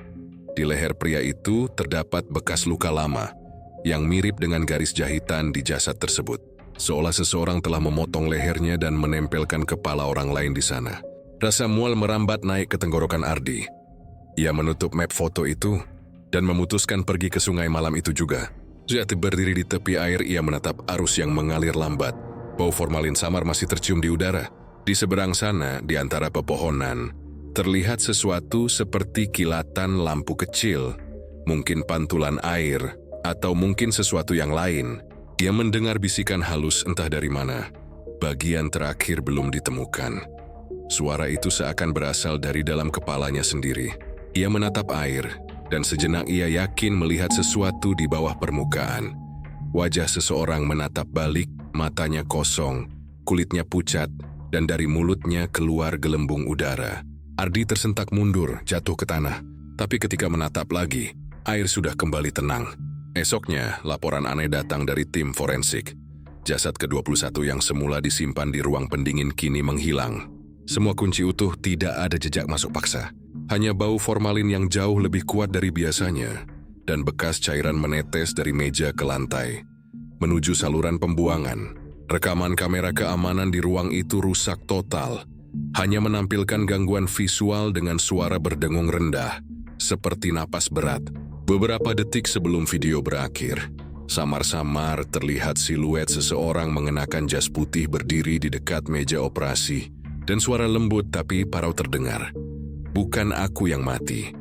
Di leher pria itu terdapat bekas luka lama yang mirip dengan garis jahitan di jasad tersebut. Seolah seseorang telah memotong lehernya dan menempelkan kepala orang lain di sana. Rasa mual merambat naik ke tenggorokan Ardi. Ia menutup map foto itu dan memutuskan pergi ke sungai malam itu juga. Saat berdiri di tepi air, ia menatap arus yang mengalir lambat. Bau formalin samar masih tercium di udara. Di seberang sana, di antara pepohonan, terlihat sesuatu seperti kilatan lampu kecil, mungkin pantulan air, atau mungkin sesuatu yang lain. Ia mendengar bisikan halus entah dari mana. Bagian terakhir belum ditemukan. Suara itu seakan berasal dari dalam kepalanya sendiri. Ia menatap air, dan sejenak ia yakin melihat sesuatu di bawah permukaan. Wajah seseorang menatap balik, matanya kosong, kulitnya pucat, dan dari mulutnya keluar gelembung udara. Ardi tersentak mundur, jatuh ke tanah. Tapi ketika menatap lagi, air sudah kembali tenang. Esoknya, laporan aneh datang dari tim forensik. Jasad ke-21 yang semula disimpan di ruang pendingin kini menghilang. Semua kunci utuh, tidak ada jejak masuk paksa. Hanya bau formalin yang jauh lebih kuat dari biasanya, dan bekas cairan menetes dari meja ke lantai, menuju saluran pembuangan. Rekaman kamera keamanan di ruang itu rusak total. Hanya menampilkan gangguan visual dengan suara berdengung rendah, seperti napas berat. Beberapa detik sebelum video berakhir, samar-samar terlihat siluet seseorang mengenakan jas putih berdiri di dekat meja operasi, dan suara lembut tapi parau terdengar. Bukan aku yang mati.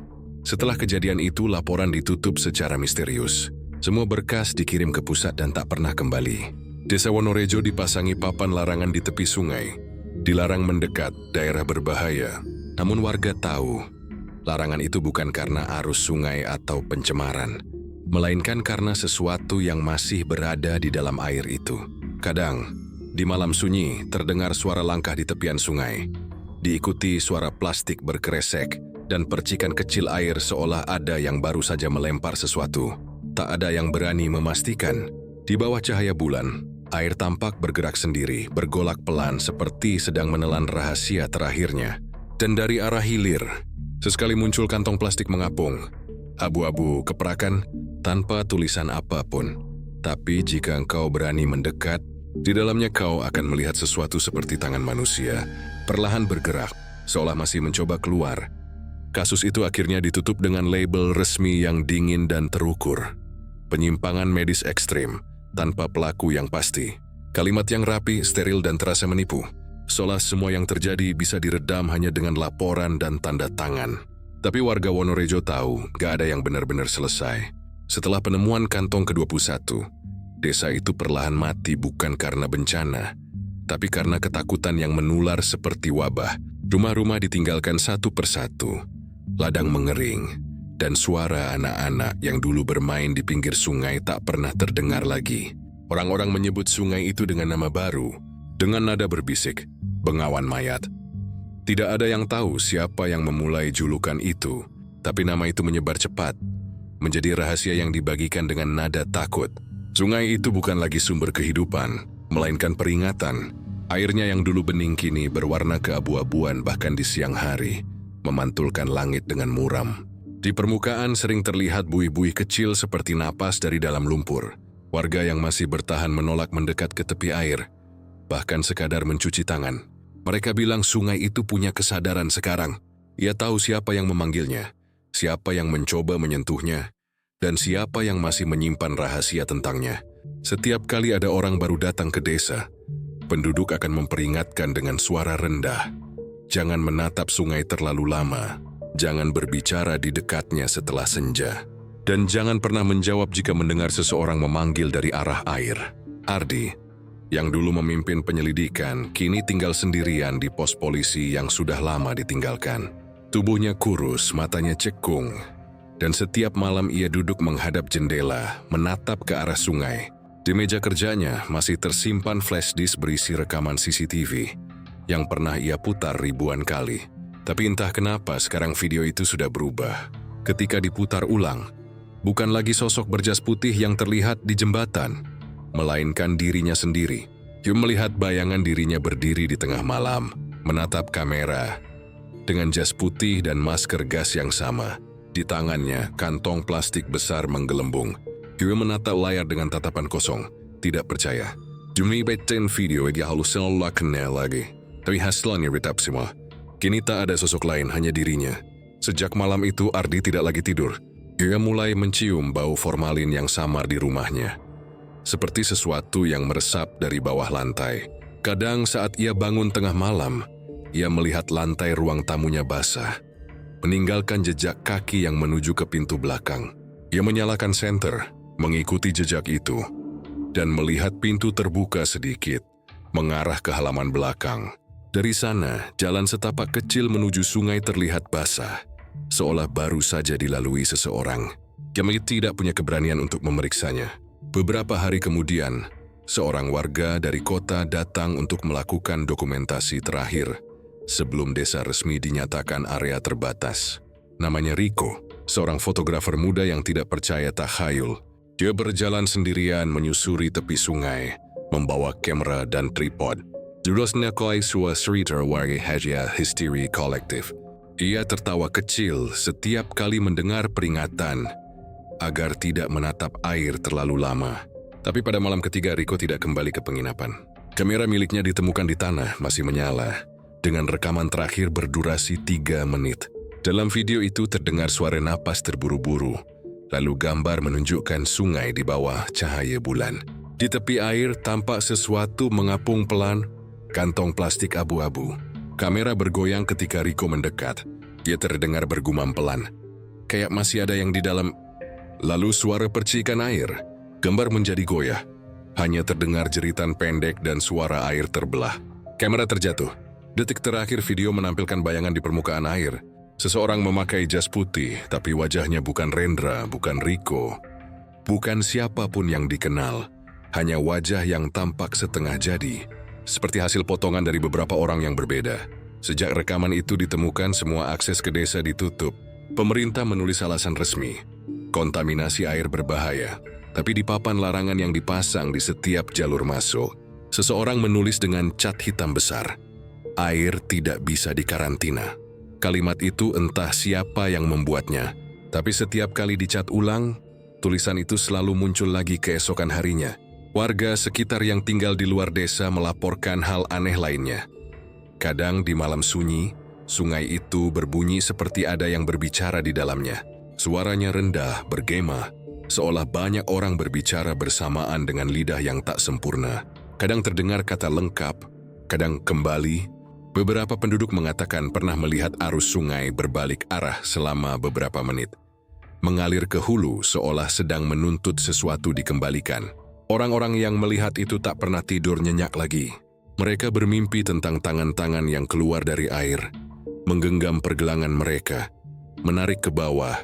Setelah kejadian itu, laporan ditutup secara misterius. Semua berkas dikirim ke pusat dan tak pernah kembali. Desa Wonorejo dipasangi papan larangan di tepi sungai. Dilarang mendekat, daerah berbahaya. Namun warga tahu, larangan itu bukan karena arus sungai atau pencemaran, melainkan karena sesuatu yang masih berada di dalam air itu. Kadang, di malam sunyi, terdengar suara langkah di tepian sungai. Diikuti suara plastik berkeresek dan percikan kecil air seolah ada yang baru saja melempar sesuatu. Tak ada yang berani memastikan. Di bawah cahaya bulan, air tampak bergerak sendiri, bergolak pelan seperti sedang menelan rahasia terakhirnya. Dan dari arah hilir, sesekali muncul kantong plastik mengapung. Abu-abu keperakan tanpa tulisan apapun. Tapi jika engkau berani mendekat, di dalamnya kau akan melihat sesuatu seperti tangan manusia, perlahan bergerak, seolah masih mencoba keluar. Kasus itu akhirnya ditutup dengan label resmi yang dingin dan terukur. Penyimpangan medis ekstrim, tanpa pelaku yang pasti. Kalimat yang rapi, steril dan terasa menipu. Seolah semua yang terjadi bisa diredam hanya dengan laporan dan tanda tangan. Tapi warga Wonorejo tahu, gak ada yang benar-benar selesai. Setelah penemuan kantong ke-21, desa itu perlahan mati bukan karena bencana, Tapi karena ketakutan yang menular seperti wabah, rumah-rumah ditinggalkan satu persatu. Ladang mengering, dan suara anak-anak yang dulu bermain di pinggir sungai tak pernah terdengar lagi. Orang-orang menyebut sungai itu dengan nama baru, dengan nada berbisik, Bengawan Mayat. Tidak ada yang tahu siapa yang memulai julukan itu, tapi nama itu menyebar cepat, menjadi rahasia yang dibagikan dengan nada takut. Sungai itu bukan lagi sumber kehidupan, melainkan peringatan. Airnya yang dulu bening kini berwarna keabu-abuan bahkan di siang hari, memantulkan langit dengan muram. Di permukaan sering terlihat buih-buih kecil seperti napas dari dalam lumpur. Warga yang masih bertahan menolak mendekat ke tepi air, bahkan sekadar mencuci tangan. Mereka bilang sungai itu punya kesadaran sekarang. Ia tahu siapa yang memanggilnya, siapa yang mencoba menyentuhnya, dan siapa yang masih menyimpan rahasia tentangnya. Setiap kali ada orang baru datang ke desa, penduduk akan memperingatkan dengan suara rendah, jangan menatap sungai terlalu lama, jangan berbicara di dekatnya setelah senja, dan jangan pernah menjawab jika mendengar seseorang memanggil dari arah air. Ardi, yang dulu memimpin penyelidikan, kini tinggal sendirian di pos polisi yang sudah lama ditinggalkan. Tubuhnya kurus, matanya cekung, dan setiap malam ia duduk menghadap jendela, menatap ke arah sungai. Di meja kerjanya masih tersimpan flash disk berisi rekaman CCTV yang pernah ia putar ribuan kali. Tapi entah kenapa sekarang video itu sudah berubah. Ketika diputar ulang, bukan lagi sosok berjas putih yang terlihat di jembatan, melainkan dirinya sendiri. Dia melihat bayangan dirinya berdiri di tengah malam, menatap kamera, dengan jas putih dan masker gas yang sama. Di tangannya, kantong plastik besar menggelembung. Dia menatap layar dengan tatapan kosong, tidak percaya. Demi betin video, dia halus selalu kenal lagi. Tapi hasilnya retap semua. Kini tak ada sosok lain, hanya dirinya. Sejak malam itu, Ardi tidak lagi tidur. Dia mulai mencium bau formalin yang samar di rumahnya, seperti sesuatu yang meresap dari bawah lantai. Kadang saat ia bangun tengah malam, ia melihat lantai ruang tamunya basah, meninggalkan jejak kaki yang menuju ke pintu belakang. Ia menyalakan senter, mengikuti jejak itu, dan melihat pintu terbuka sedikit, mengarah ke halaman belakang. Dari sana, jalan setapak kecil menuju sungai terlihat basah, seolah baru saja dilalui seseorang. Kami tidak punya keberanian untuk memeriksanya. Beberapa hari kemudian, seorang warga dari kota datang untuk melakukan dokumentasi terakhir sebelum desa resmi dinyatakan area terbatas. Namanya Riko, seorang fotografer muda yang tidak percaya takhayul. Dia berjalan sendirian menyusuri tepi sungai, membawa kamera dan tripod. Judulnya Koisua Sriter Wari Hajia Histeri Kolektif. Ia tertawa kecil setiap kali mendengar peringatan agar tidak menatap air terlalu lama. Tapi pada malam ketiga, Riko tidak kembali ke penginapan. Kamera miliknya ditemukan di tanah, masih menyala, dengan rekaman terakhir berdurasi 3 menit. Dalam video itu terdengar suara napas terburu-buru, lalu gambar menunjukkan sungai di bawah cahaya bulan. Di tepi air tampak sesuatu mengapung pelan, kantong plastik abu-abu. Kamera bergoyang ketika Riko mendekat. Dia terdengar bergumam pelan, kayak masih ada yang di dalam. Lalu suara percikan air, gambar menjadi goyah. Hanya terdengar jeritan pendek dan suara air terbelah. Kamera terjatuh. Detik terakhir video menampilkan bayangan di permukaan air. Seseorang memakai jas putih, tapi wajahnya bukan Rendra, bukan Riko, bukan siapapun yang dikenal. Hanya wajah yang tampak setengah jadi, seperti hasil potongan dari beberapa orang yang berbeda. Sejak rekaman itu ditemukan, semua akses ke desa ditutup. Pemerintah menulis alasan resmi, kontaminasi air berbahaya. Tapi di papan larangan yang dipasang di setiap jalur masuk, seseorang menulis dengan cat hitam besar, air tidak bisa dikarantina. Kalimat itu entah siapa yang membuatnya, tapi setiap kali dicat ulang, tulisan itu selalu muncul lagi keesokan harinya. Warga sekitar yang tinggal di luar desa melaporkan hal aneh lainnya. Kadang di malam sunyi, sungai itu berbunyi seperti ada yang berbicara di dalamnya. Suaranya rendah, bergema, seolah banyak orang berbicara bersamaan dengan lidah yang tak sempurna. Kadang terdengar kata lengkap, kadang kembali. Beberapa penduduk mengatakan pernah melihat arus sungai berbalik arah selama beberapa menit, mengalir ke hulu seolah sedang menuntut sesuatu dikembalikan. Orang-orang yang melihat itu tak pernah tidur nyenyak lagi. Mereka bermimpi tentang tangan-tangan yang keluar dari air, menggenggam pergelangan mereka, menarik ke bawah,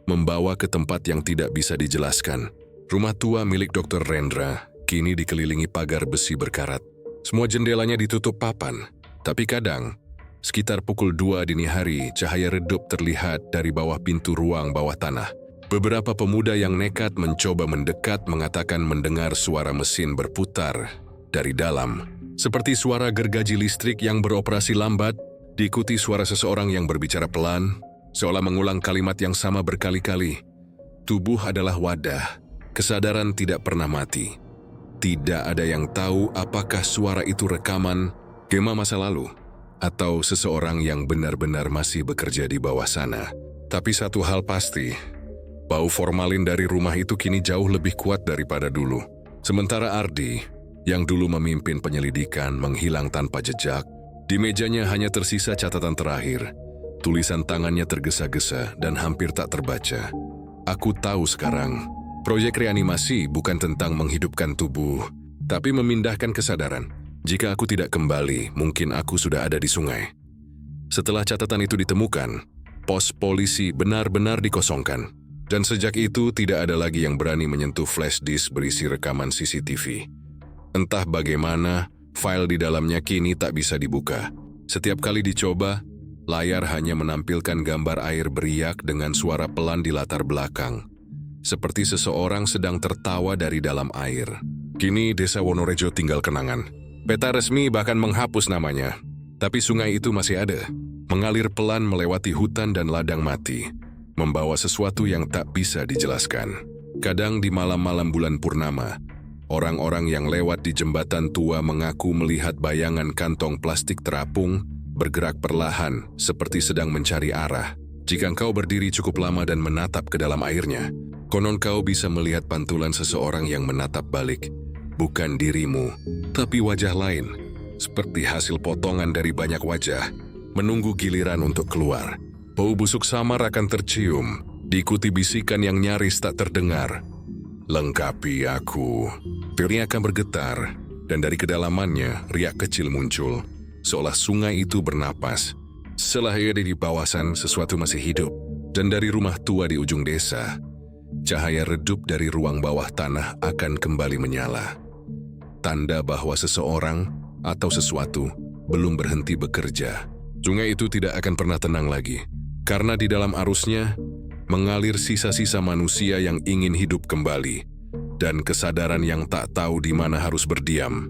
membawa ke tempat yang tidak bisa dijelaskan. Rumah tua milik Dr. Rendra kini dikelilingi pagar besi berkarat. Semua jendelanya ditutup papan, tapi kadang, sekitar pukul 2 dini hari, cahaya redup terlihat dari bawah pintu ruang bawah tanah. Beberapa pemuda yang nekat mencoba mendekat mengatakan mendengar suara mesin berputar dari dalam. Seperti suara gergaji listrik yang beroperasi lambat, diikuti suara seseorang yang berbicara pelan, seolah mengulang kalimat yang sama berkali-kali. Tubuh adalah wadah, kesadaran tidak pernah mati. Tidak ada yang tahu apakah suara itu rekaman, gema masa lalu, atau seseorang yang benar-benar masih bekerja di bawah sana. Tapi satu hal pasti, bau formalin dari rumah itu kini jauh lebih kuat daripada dulu. Sementara Ardi, yang dulu memimpin penyelidikan, menghilang tanpa jejak, di mejanya hanya tersisa catatan terakhir. Tulisan tangannya tergesa-gesa dan hampir tak terbaca. Aku tahu sekarang, proyek reanimasi bukan tentang menghidupkan tubuh, tapi memindahkan kesadaran. Jika aku tidak kembali, mungkin aku sudah ada di sungai. Setelah catatan itu ditemukan, pos polisi benar-benar dikosongkan. Dan sejak itu tidak ada lagi yang berani menyentuh flash disk berisi rekaman CCTV. Entah bagaimana, file di dalamnya kini tak bisa dibuka. Setiap kali dicoba, layar hanya menampilkan gambar air beriak dengan suara pelan di latar belakang. Seperti seseorang sedang tertawa dari dalam air. Kini Desa Wonorejo tinggal kenangan. Peta resmi bahkan menghapus namanya. Tapi sungai itu masih ada, mengalir pelan melewati hutan dan ladang mati, membawa sesuatu yang tak bisa dijelaskan. Kadang di malam-malam bulan purnama, orang-orang yang lewat di jembatan tua mengaku melihat bayangan kantong plastik terapung bergerak perlahan seperti sedang mencari arah. Jika engkau berdiri cukup lama dan menatap ke dalam airnya, konon kau bisa melihat pantulan seseorang yang menatap balik. Bukan dirimu, tapi wajah lain, seperti hasil potongan dari banyak wajah, menunggu giliran untuk keluar. Bau busuk samar akan tercium, diikuti bisikan yang nyaris tak terdengar. Lengkapi aku. Tirnya akan bergetar, dan dari kedalamannya riak kecil muncul, seolah sungai itu bernapas. Setelah di kawasan, sesuatu masih hidup, dan dari rumah tua di ujung desa, cahaya redup dari ruang bawah tanah akan kembali menyala. Tanda bahwa seseorang atau sesuatu belum berhenti bekerja. Sungai itu tidak akan pernah tenang lagi, karena di dalam arusnya mengalir sisa-sisa manusia yang ingin hidup kembali, dan kesadaran yang tak tahu di mana harus berdiam.